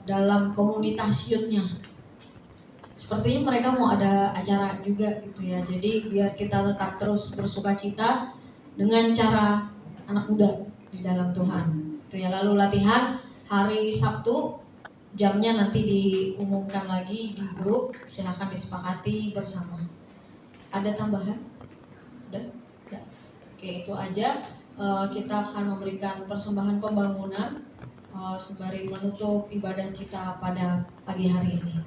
dalam komunitas youth-nya. Sepertinya mereka mau ada acara juga gitu ya. Jadi biar kita tetap terus bersukacita dengan cara anak muda di dalam Tuhan. Itu ya. Lalu latihan hari Sabtu, jamnya nanti diumumkan lagi di grup. Silahkan disepakati bersama. Ada tambahan? Udah? Oke, itu aja. Kita akan memberikan persembahan pembangunan sembari menutup ibadah kita pada pagi hari ini.